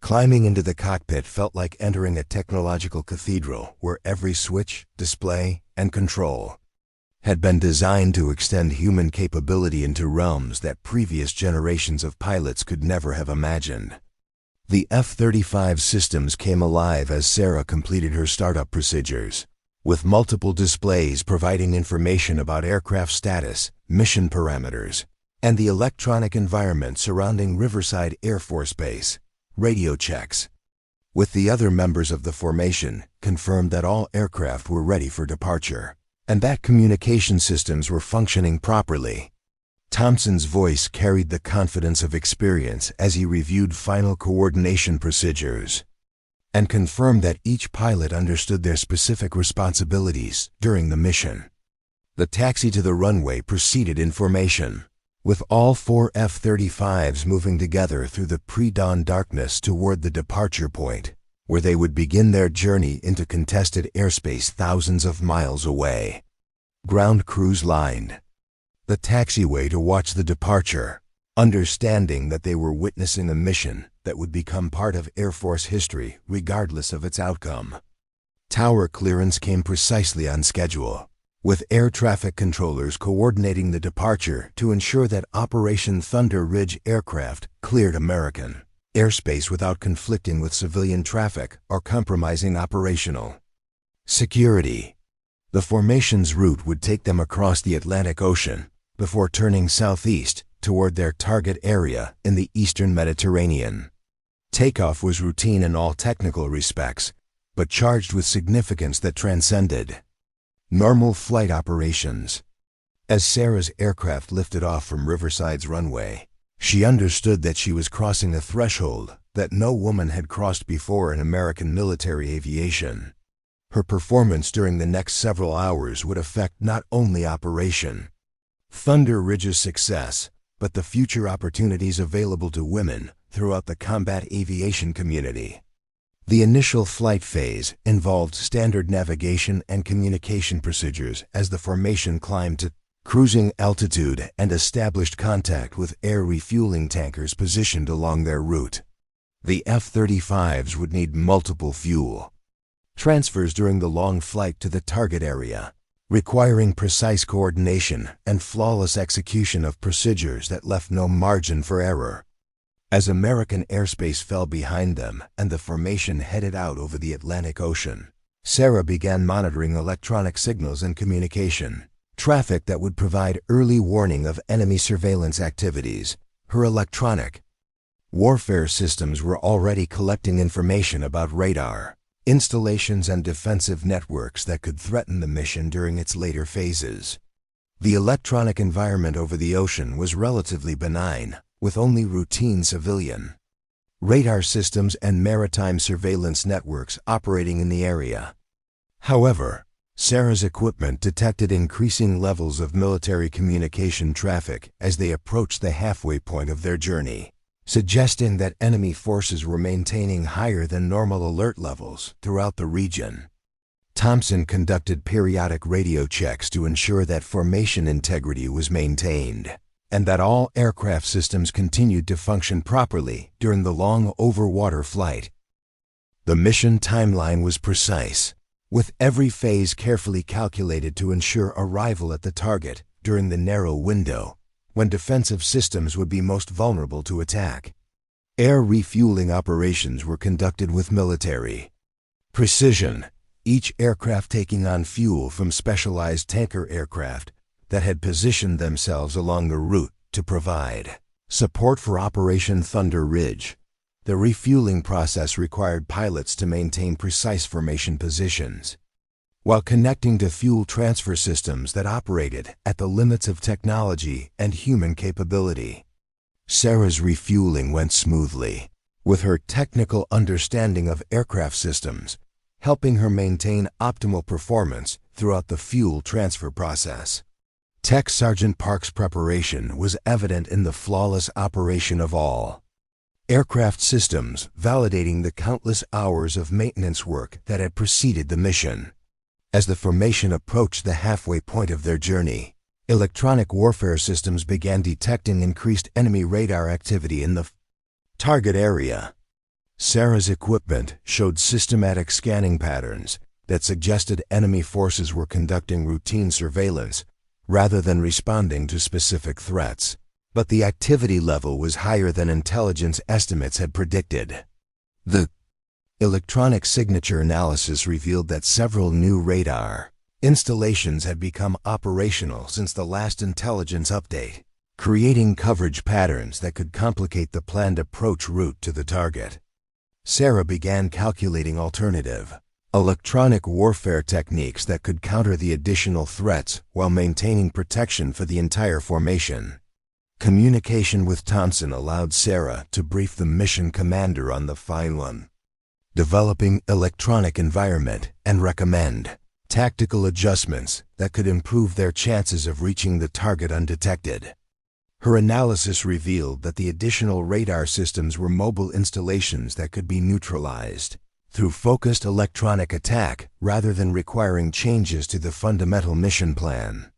Climbing into the cockpit felt like entering a technological cathedral where every switch, display, and control had been designed to extend human capability into realms that previous generations of pilots could never have imagined. The F-35 systems came alive as Sarah completed her startup procedures, with multiple displays providing information about aircraft status, mission parameters, and the electronic environment surrounding Riverside Air Force Base. Radio checks with the other members of the formation confirmed that all aircraft were ready for departure, and that communication systems were functioning properly. Thompson's voice carried the confidence of experience as he reviewed final coordination procedures and confirmed that each pilot understood their specific responsibilities during the mission. The taxi to the runway proceeded in formation, with all 4 F-35s moving together through the pre-dawn darkness toward the departure point, where they would begin their journey into contested airspace thousands of miles away. Ground crews lined the taxiway to watch the departure, understanding that they were witnessing a mission that would become part of Air Force history regardless of its outcome. Tower clearance came precisely on schedule, with air traffic controllers coordinating the departure to ensure that Operation Thunder Ridge aircraft cleared American airspace without conflicting with civilian traffic or compromising operational security. The formation's route would take them across the Atlantic Ocean before turning southeast toward their target area in the eastern Mediterranean. Takeoff was routine in all technical respects, but charged with significance that transcended normal flight operations. As Sarah's aircraft lifted off from Riverside's runway, she understood that she was crossing a threshold that no woman had crossed before in American military aviation. Her performance during the next several hours would affect not only Operation Thunder Ridge's success, but the future opportunities available to women throughout the combat aviation community. The initial flight phase involved standard navigation and communication procedures as the formation climbed to cruising altitude and established contact with air refueling tankers positioned along their route. The F-35s would need multiple fuel transfers during the long flight to the target area, requiring precise coordination and flawless execution of procedures that left no margin for error. As American airspace fell behind them and the formation headed out over the Atlantic Ocean, Sarah began monitoring electronic signals and communication traffic that would provide early warning of enemy surveillance activities. Her electronic warfare systems were already collecting information about radar installations and defensive networks that could threaten the mission during its later phases. The electronic environment over the ocean was relatively benign, with only routine civilian radar systems and maritime surveillance networks operating in the area. However, Sarah's equipment detected increasing levels of military communication traffic as they approached the halfway point of their journey, suggesting that enemy forces were maintaining higher than normal alert levels throughout the region. Thompson conducted periodic radio checks to ensure that formation integrity was maintained, and that all aircraft systems continued to function properly during the long over-water flight. The mission timeline was precise, with every phase carefully calculated to ensure arrival at the target during the narrow window when defensive systems would be most vulnerable to attack. Air refueling operations were conducted with military precision, each aircraft taking on fuel from specialized tanker aircraft that had positioned themselves along the route to provide support for Operation Thunder Ridge. The refueling process required pilots to maintain precise formation positions, while connecting to fuel transfer systems that operated at the limits of technology and human capability. Sarah's refueling went smoothly, with her technical understanding of aircraft systems helping her maintain optimal performance throughout the fuel transfer process. Tech Sergeant Park's preparation was evident in the flawless operation of all aircraft systems, validating the countless hours of maintenance work that had preceded the mission. As the formation approached the halfway point of their journey, electronic warfare systems began detecting increased enemy radar activity in the target area. Sarah's equipment showed systematic scanning patterns that suggested enemy forces were conducting routine surveillance rather than responding to specific threats. But the activity level was higher than intelligence estimates had predicted. The electronic signature analysis revealed that several new radar installations had become operational since the last intelligence update, creating coverage patterns that could complicate the planned approach route to the target. Sarah began calculating alternative electronic warfare techniques that could counter the additional threats while maintaining protection for the entire formation. Communication with Thompson allowed Sarah to brief the mission commander on the final developing electronic environment and recommend tactical adjustments that could improve their chances of reaching the target undetected. Her analysis revealed that the additional radar systems were mobile installations that could be neutralized through focused electronic attack rather than requiring changes to the fundamental mission plan.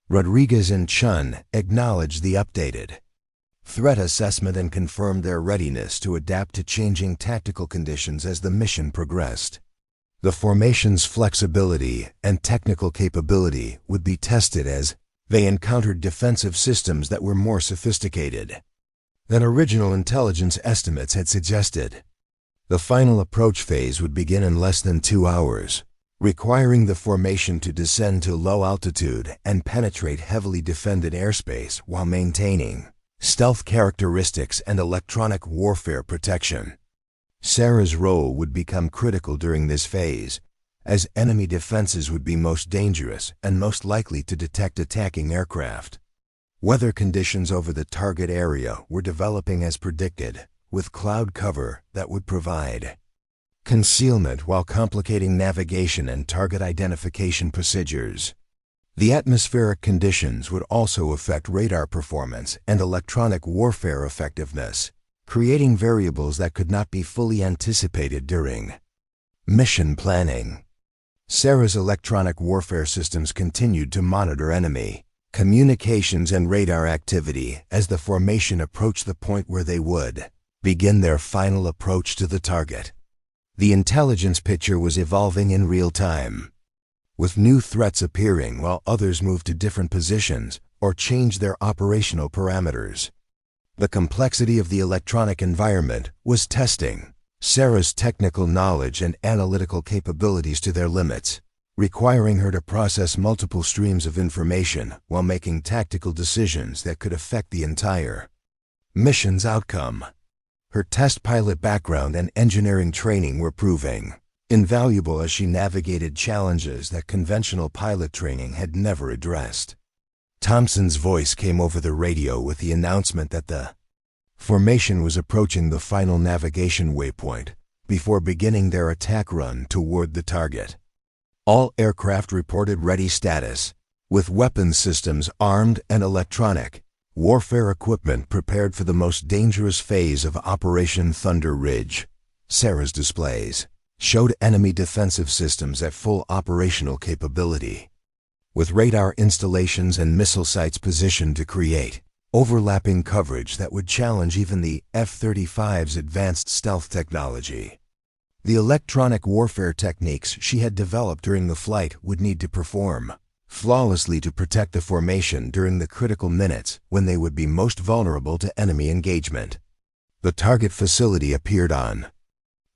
Rodriguez and Chun acknowledged the updated threat assessment and confirmed their readiness to adapt to changing tactical conditions as the mission progressed. The formation's flexibility and technical capability would be tested as they encountered defensive systems that were more sophisticated than original intelligence estimates had suggested. The final approach phase would begin in less than 2 hours, requiring the formation to descend to low altitude and penetrate heavily defended airspace while maintaining stealth characteristics and electronic warfare protection. Sarah's role would become critical during this phase, as enemy defenses would be most dangerous and most likely to detect attacking aircraft. Weather conditions over the target area were developing as predicted, with cloud cover that would provide concealment while complicating navigation and target identification procedures. The atmospheric conditions would also affect radar performance and electronic warfare effectiveness, creating variables that could not be fully anticipated during mission planning. Sarah's electronic warfare systems continued to monitor enemy communications and radar activity as the formation approached the point where they would begin their final approach to the target. The intelligence picture was evolving in real time, with new threats appearing while others moved to different positions or changed their operational parameters. The complexity of the electronic environment was testing Sarah's technical knowledge and analytical capabilities to their limits, requiring her to process multiple streams of information while making tactical decisions that could affect the entire mission's outcome. Her test pilot background and engineering training were proving invaluable as she navigated challenges that conventional pilot training had never addressed. Thompson's voice came over the radio with the announcement that the formation was approaching the final navigation waypoint before beginning their attack run toward the target. All aircraft reported ready status, with weapons systems armed and electronic. Warfare equipment prepared for the most dangerous phase of Operation Thunder Ridge. Sarah's displays showed enemy defensive systems at full operational capability, with radar installations and missile sites positioned to create overlapping coverage that would challenge even the F-35's advanced stealth technology. The electronic warfare techniques she had developed during the flight would need to perform flawlessly to protect the formation during the critical minutes when they would be most vulnerable to enemy engagement. The target facility appeared on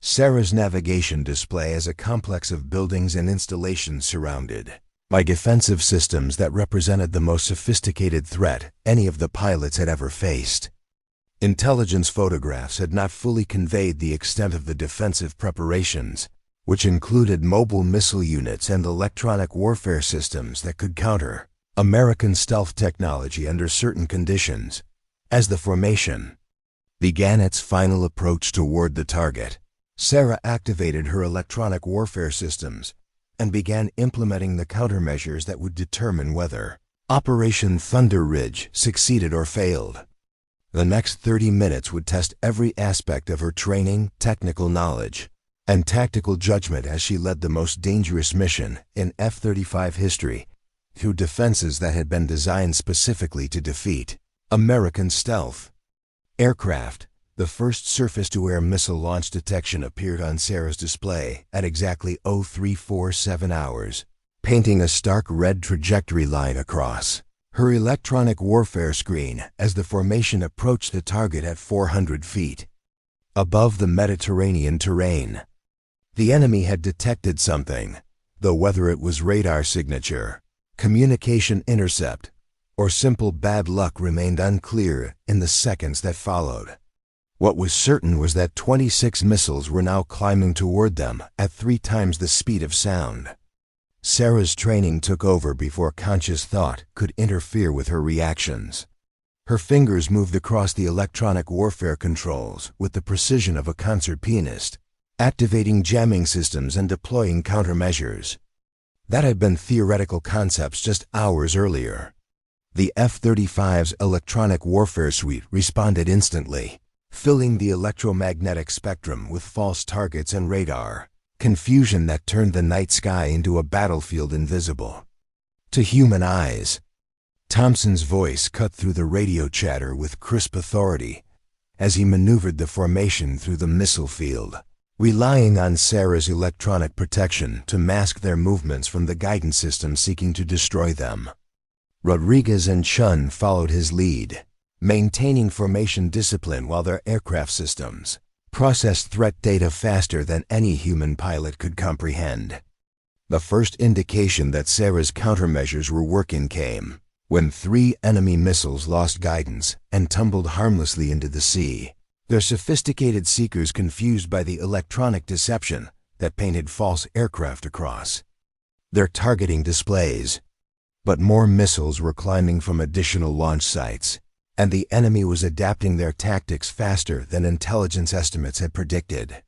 Sarah's navigation display as a complex of buildings and installations surrounded by defensive systems that represented the most sophisticated threat any of the pilots had ever faced. Intelligence photographs had not fully conveyed the extent of the defensive preparations, which included mobile missile units and electronic warfare systems that could counter American stealth technology under certain conditions. As the formation began its final approach toward the target, Sarah activated her electronic warfare systems and began implementing the countermeasures that would determine whether Operation Thunder Ridge succeeded or failed. The next 30 minutes would test every aspect of her training, technical knowledge, and tactical judgment as she led the most dangerous mission in F-35 history through defenses that had been designed specifically to defeat American stealth aircraft. The first surface-to-air missile launch detection appeared on Sarah's display at exactly 0347 hours, painting a stark red trajectory line across her electronic warfare screen as the formation approached the target at 400 feet above the Mediterranean terrain. The enemy had detected something, though whether it was radar signature, communication intercept, or simple bad luck remained unclear in the seconds that followed. What was certain was that 26 missiles were now climbing toward them at 3 times the speed of sound. Sarah's training took over before conscious thought could interfere with her reactions. Her fingers moved across the electronic warfare controls with the precision of a concert pianist, activating jamming systems and deploying countermeasures. That had been theoretical concepts just hours earlier. The F-35's electronic warfare suite responded instantly, filling the electromagnetic spectrum with false targets and radar confusion that turned the night sky into a battlefield invisible to human eyes. Thompson's voice cut through the radio chatter with crisp authority as he maneuvered the formation through the missile field, relying on Sarah's electronic protection to mask their movements from the guidance system seeking to destroy them. Rodriguez and Chun followed his lead, maintaining formation discipline while their aircraft systems processed threat data faster than any human pilot could comprehend. The first indication that Sarah's countermeasures were working came when 3 enemy missiles lost guidance and tumbled harmlessly into the sea, their sophisticated seekers confused by the electronic deception that painted false aircraft across their targeting displays. But more missiles were climbing from additional launch sites, and the enemy was adapting their tactics faster than intelligence estimates had predicted.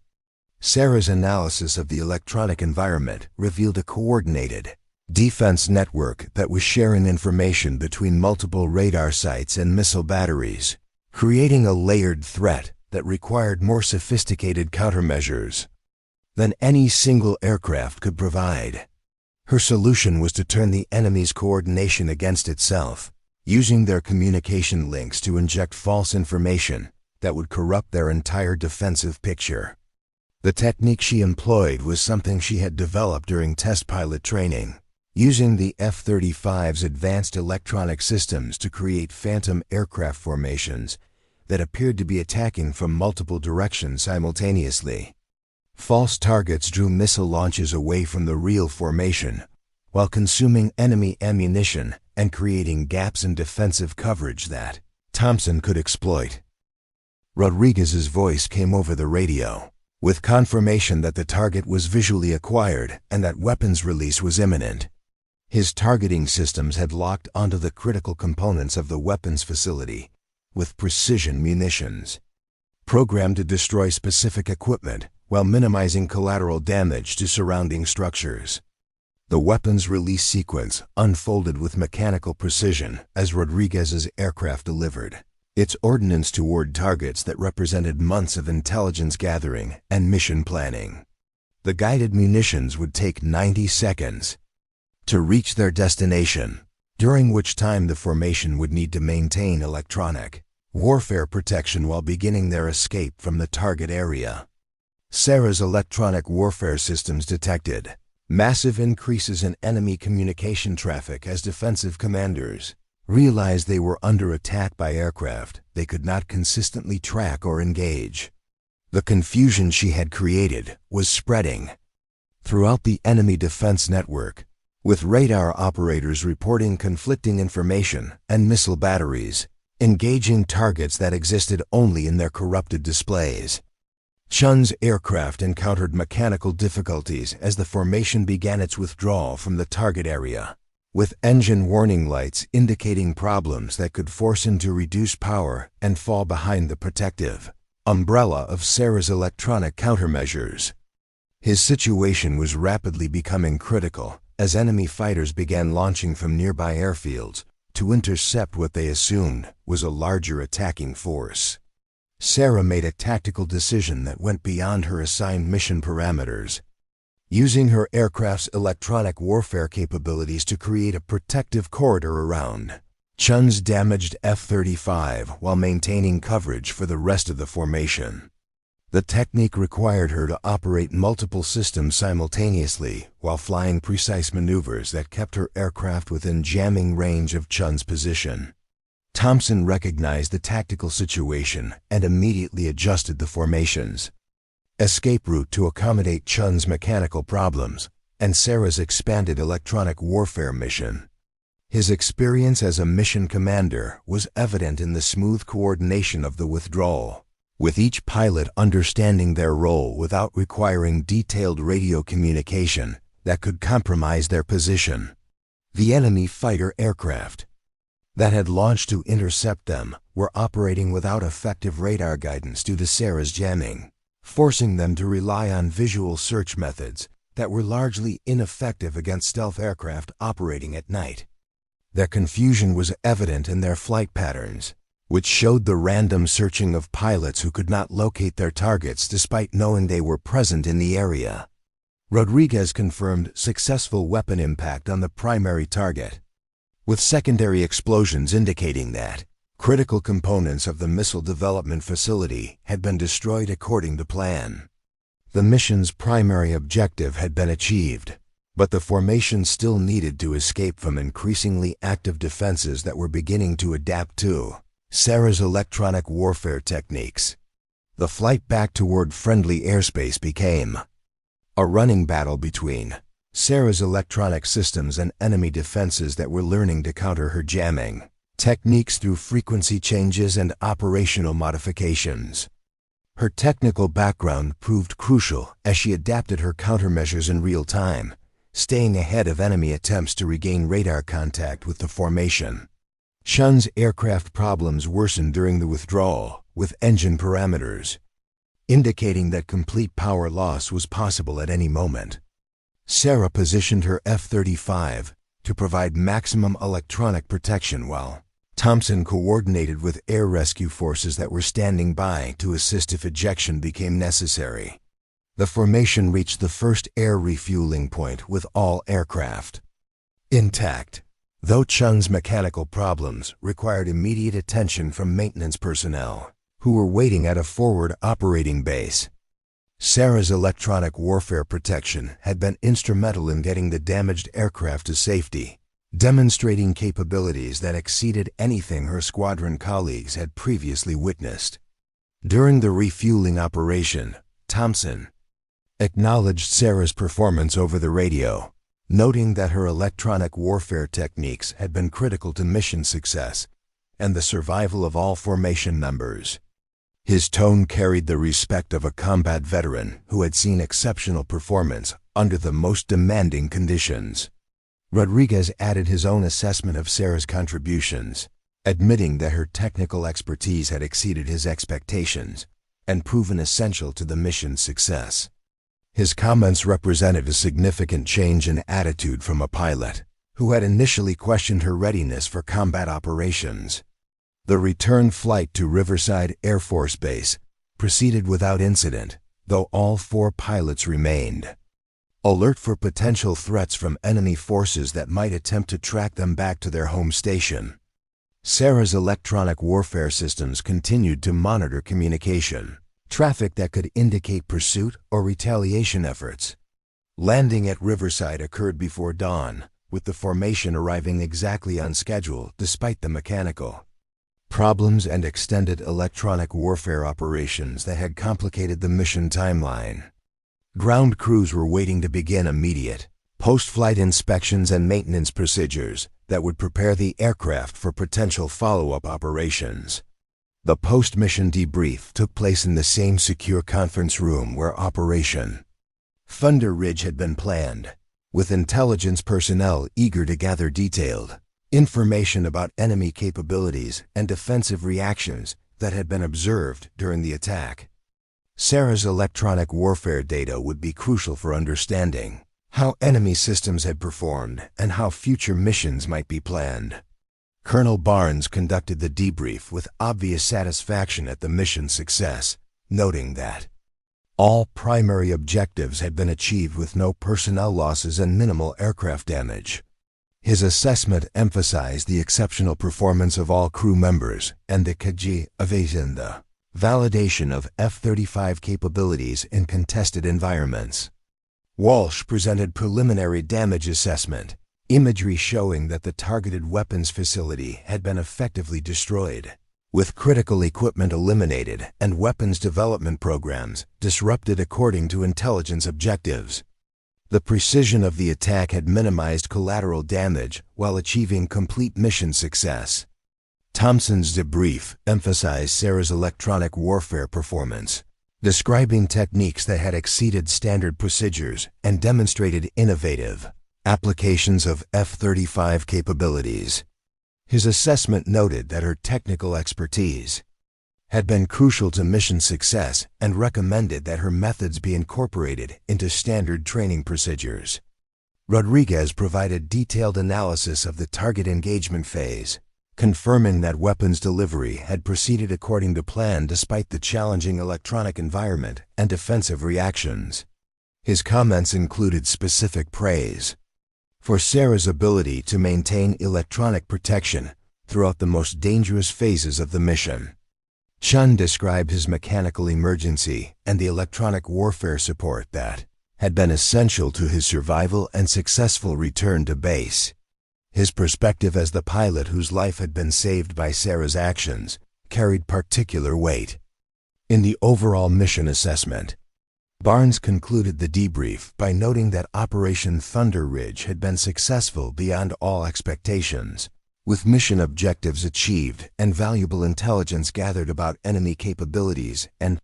Sarah's analysis of the electronic environment revealed a coordinated defense network that was sharing information between multiple radar sites and missile batteries, creating a layered threat that required more sophisticated countermeasures than any single aircraft could provide. Her solution was to turn the enemy's coordination against itself, using their communication links to inject false information that would corrupt their entire defensive picture. The technique she employed was something she had developed during test pilot training, using the F-35's advanced electronic systems to create phantom aircraft formations that appeared to be attacking from multiple directions simultaneously. False targets drew missile launches away from the real formation, while consuming enemy ammunition and creating gaps in defensive coverage that Thompson could exploit. Rodriguez's voice came over the radio, with confirmation that the target was visually acquired and that weapons release was imminent. His targeting systems had locked onto the critical components of the weapons facility with precision munitions, programmed to destroy specific equipment while minimizing collateral damage to surrounding structures. The weapons release sequence unfolded with mechanical precision as Rodriguez's aircraft delivered its ordnance toward targets that represented months of intelligence gathering and mission planning. The guided munitions would take 90 seconds to reach their destination, during which time the formation would need to maintain electronic warfare protection while beginning their escape from the target area. Sarah's electronic warfare systems detected massive increases in enemy communication traffic as defensive commanders realized they were under attack by aircraft they could not consistently track or engage. The confusion she had created was spreading throughout the enemy defense network, with radar operators reporting conflicting information and missile batteries engaging targets that existed only in their corrupted displays. Chun's aircraft encountered mechanical difficulties as the formation began its withdrawal from the target area, with engine warning lights indicating problems that could force him to reduce power and fall behind the protective umbrella of Sarah's electronic countermeasures. His situation was rapidly becoming critical as enemy fighters began launching from nearby airfields to intercept what they assumed was a larger attacking force. Sarah made a tactical decision that went beyond her assigned mission parameters, using her aircraft's electronic warfare capabilities to create a protective corridor around Chun's damaged F-35 while maintaining coverage for the rest of the formation. The technique required her to operate multiple systems simultaneously while flying precise maneuvers that kept her aircraft within jamming range of Chun's position. Thompson recognized the tactical situation and immediately adjusted the formation's escape route to accommodate Chun's mechanical problems and Sarah's expanded electronic warfare mission. His experience as a mission commander was evident in the smooth coordination of the withdrawal, with each pilot understanding their role without requiring detailed radio communication that could compromise their position. The enemy fighter aircraft that had launched to intercept them were operating without effective radar guidance due to Sarah's jamming, forcing them to rely on visual search methods that were largely ineffective against stealth aircraft operating at night. Their confusion was evident in their flight patterns, which showed the random searching of pilots who could not locate their targets despite knowing they were present in the area. Rodriguez confirmed successful weapon impact on the primary target, with secondary explosions indicating that critical components of the missile development facility had been destroyed according to plan. The mission's primary objective had been achieved, but the formation still needed to escape from increasingly active defenses that were beginning to adapt to Sarah's electronic warfare techniques. The flight back toward friendly airspace became a running battle between Sarah's electronic systems and enemy defenses that were learning to counter her jamming techniques through frequency changes and operational modifications. Her technical background proved crucial as she adapted her countermeasures in real time, staying ahead of enemy attempts to regain radar contact with the formation. Chun's aircraft problems worsened during the withdrawal, with engine parameters indicating that complete power loss was possible at any moment. Sarah positioned her F-35 to provide maximum electronic protection while Thompson coordinated with air rescue forces that were standing by to assist if ejection became necessary. The formation reached the first air refueling point with all aircraft intact, though Chun's mechanical problems required immediate attention from maintenance personnel who were waiting at a forward operating base. Sarah's electronic warfare protection had been instrumental in getting the damaged aircraft to safety, demonstrating capabilities that exceeded anything her squadron colleagues had previously witnessed. During the refueling operation, Thompson acknowledged Sarah's performance over the radio, noting that her electronic warfare techniques had been critical to mission success and the survival of all formation members. His tone carried the respect of a combat veteran who had seen exceptional performance under the most demanding conditions. Rodriguez added his own assessment of Sarah's contributions, admitting that her technical expertise had exceeded his expectations and proven essential to the mission's success. His comments represented a significant change in attitude from a pilot who had initially questioned her readiness for combat operations. The return flight to Riverside Air Force Base proceeded without incident, though all 4 pilots remained alert for potential threats from enemy forces that might attempt to track them back to their home station. Sarah's electronic warfare systems continued to monitor communication traffic that could indicate pursuit or retaliation efforts. Landing at Riverside occurred before dawn, with the formation arriving exactly on schedule despite the mechanical problems and extended electronic warfare operations that had complicated the mission timeline. Ground crews were waiting to begin immediate post-flight inspections and maintenance procedures that would prepare the aircraft for potential follow-up operations. The post-mission debrief took place in the same secure conference room where Operation Thunder Ridge had been planned, with intelligence personnel eager to gather detailed information about enemy capabilities and defensive reactions that had been observed during the attack. Sarah's electronic warfare data would be crucial for understanding how enemy systems had performed and how future missions might be planned. Colonel Barnes conducted the debrief with obvious satisfaction at the mission's success, noting that all primary objectives had been achieved with no personnel losses and minimal aircraft damage. His assessment emphasized the exceptional performance of all crew members and the validation of F-35 capabilities in contested environments. Walsh presented preliminary damage assessment, imagery showing that the targeted weapons facility had been effectively destroyed, with critical equipment eliminated and weapons development programs disrupted according to intelligence objectives. The precision of the attack had minimized collateral damage while achieving complete mission success. Thompson's debrief emphasized Sarah's electronic warfare performance, describing techniques that had exceeded standard procedures and demonstrated innovative applications of F-35 capabilities. His assessment noted that her technical expertise had been crucial to mission success and recommended that her methods be incorporated into standard training procedures. Rodriguez provided detailed analysis of the target engagement phase, confirming that weapons delivery had proceeded according to plan despite the challenging electronic environment and defensive reactions. His comments included specific praise for Sarah's ability to maintain electronic protection throughout the most dangerous phases of the mission. Chun described his mechanical emergency and the electronic warfare support that had been essential to his survival and successful return to base. His perspective as the pilot whose life had been saved by Sarah's actions carried particular weight. In the overall mission assessment, Barnes concluded the debrief by noting that Operation Thunder Ridge had been successful beyond all expectations, with mission objectives achieved and valuable intelligence gathered about enemy capabilities and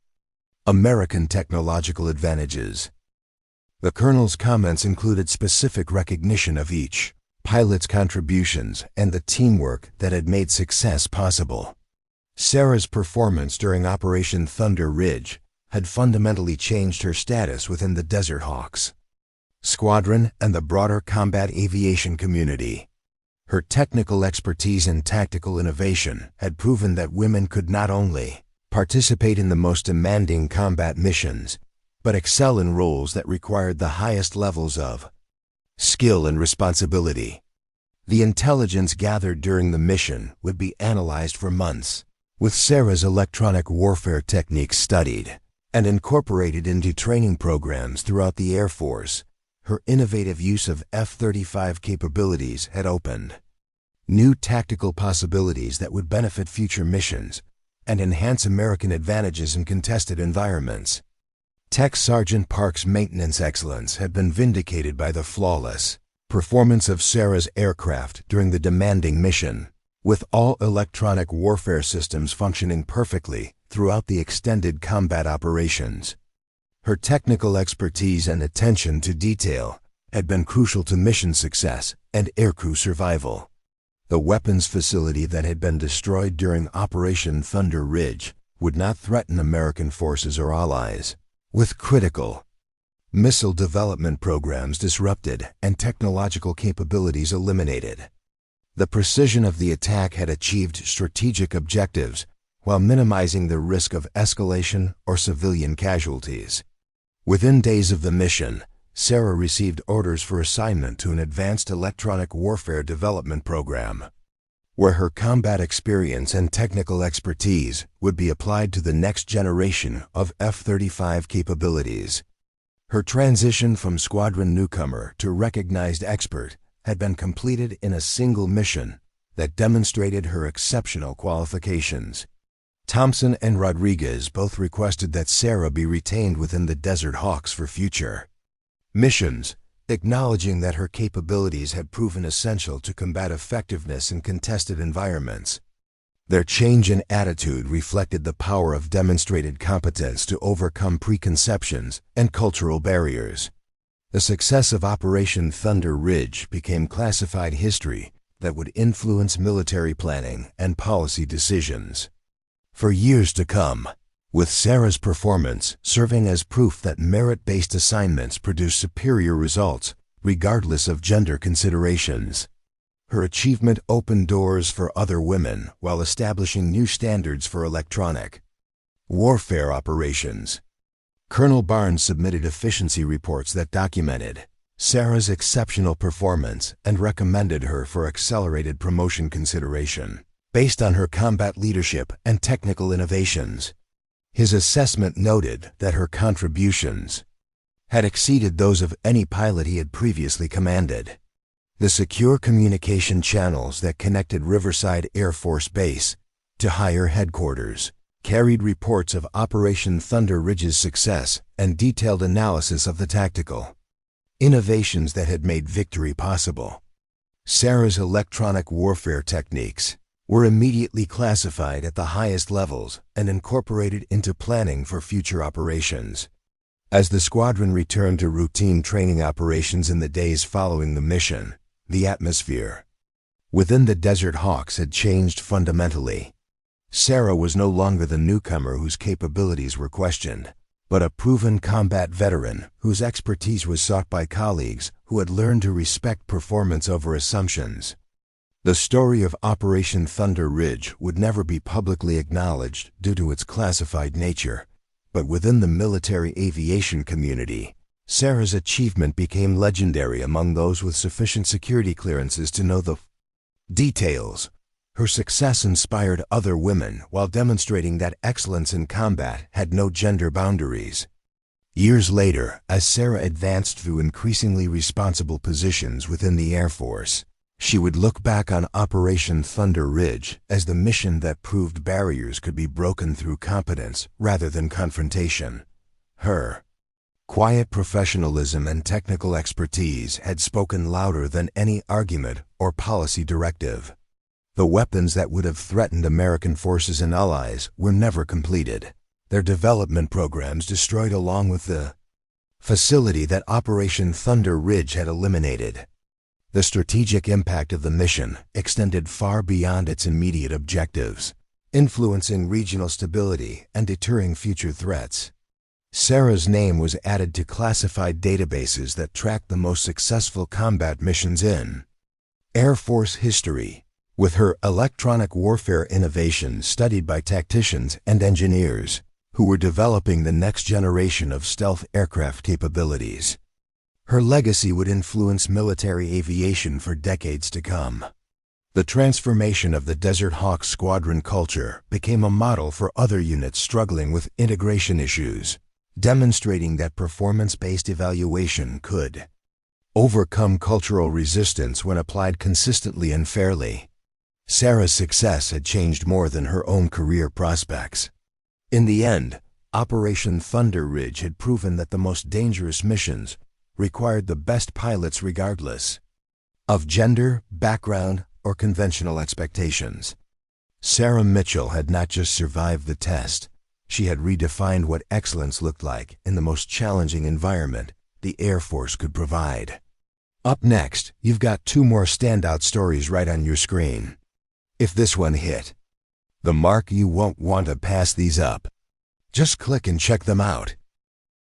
American technological advantages. The colonel's comments included specific recognition of each pilot's contributions and the teamwork that had made success possible. Sarah's performance during Operation Thunder Ridge had fundamentally changed her status within the Desert Hawks Squadron and the broader combat aviation community. Her technical expertise and tactical innovation had proven that women could not only participate in the most demanding combat missions, but excel in roles that required the highest levels of skill and responsibility. The intelligence gathered during the mission would be analyzed for months, with Sarah's electronic warfare techniques studied and incorporated into training programs throughout the Air Force. Her innovative use of F-35 capabilities had opened new tactical possibilities that would benefit future missions and enhance American advantages in contested environments. Tech Sergeant Park's maintenance excellence had been vindicated by the flawless performance of Sarah's aircraft during the demanding mission, with all electronic warfare systems functioning perfectly throughout the extended combat operations. Her technical expertise and attention to detail had been crucial to mission success and aircrew survival. The weapons facility that had been destroyed during Operation Thunder Ridge would not threaten American forces or allies, with critical Missile development programs disrupted and technological capabilities eliminated. The precision of the attack had achieved strategic objectives while minimizing the risk of escalation or civilian casualties. Within days of the mission, Sarah received orders for assignment to an advanced electronic warfare development program, where her combat experience and technical expertise would be applied to the next generation of F-35 capabilities. Her transition from squadron newcomer to recognized expert had been completed in a single mission that demonstrated her exceptional qualifications. Thompson and Rodriguez both requested that Sarah be retained within the Desert Hawks for future missions, acknowledging that her capabilities had proven essential to combat effectiveness in contested environments. Their change in attitude reflected the power of demonstrated competence to overcome preconceptions and cultural barriers. The success of Operation Thunder Ridge became classified history that would influence military planning and policy decisions for years to come, with Sarah's performance serving as proof that merit-based assignments produce superior results regardless of gender considerations. Her achievement opened doors for other women while establishing new standards for electronic warfare operations. Colonel Barnes submitted efficiency reports that documented Sarah's exceptional performance and recommended her for accelerated promotion consideration based on her combat leadership and technical innovations. His assessment noted that her contributions had exceeded those of any pilot he had previously commanded. The secure communication channels that connected Riverside Air Force Base to higher headquarters carried reports of Operation Thunder Ridge's success and detailed analysis of the tactical innovations that had made victory possible. Sarah's electronic warfare techniques were immediately classified at the highest levels and incorporated into planning for future operations. As the squadron returned to routine training operations in the days following the mission, the atmosphere within the Desert Hawks had changed fundamentally. Sarah was no longer the newcomer whose capabilities were questioned, but a proven combat veteran whose expertise was sought by colleagues who had learned to respect performance over assumptions. The story of Operation Thunder Ridge would never be publicly acknowledged due to its classified nature, but within the military aviation community, Sarah's achievement became legendary among those with sufficient security clearances to know the details. Her success inspired other women while demonstrating that excellence in combat had no gender boundaries. Years later, as Sarah advanced through increasingly responsible positions within the Air Force, she would look back on Operation Thunder Ridge as the mission that proved barriers could be broken through competence rather than confrontation. Her quiet professionalism and technical expertise had spoken louder than any argument or policy directive. The weapons that would have threatened American forces and allies were never completed, their development programs destroyed along with the facility that Operation Thunder Ridge had eliminated. The strategic impact of the mission extended far beyond its immediate objectives, influencing regional stability and deterring future threats. Sarah's name was added to classified databases that tracked the most successful combat missions in Air Force history, with her electronic warfare innovations studied by tacticians and engineers who were developing the next generation of stealth aircraft capabilities. Her legacy would influence military aviation for decades to come. The transformation of the Desert Hawk squadron culture became a model for other units struggling with integration issues, demonstrating that performance-based evaluation could overcome cultural resistance when applied consistently and fairly. Sarah's success had changed more than her own career prospects. In the end, Operation Thunder Ridge had proven that the most dangerous missions required the best pilots regardless of gender, background, or conventional expectations. Sarah Mitchell had not just survived the test, she had redefined what excellence looked like in the most challenging environment the Air Force could provide. Up next, you've got two more standout stories right on your screen. If this one hit the mark, you won't want to pass these up. Just click and check them out.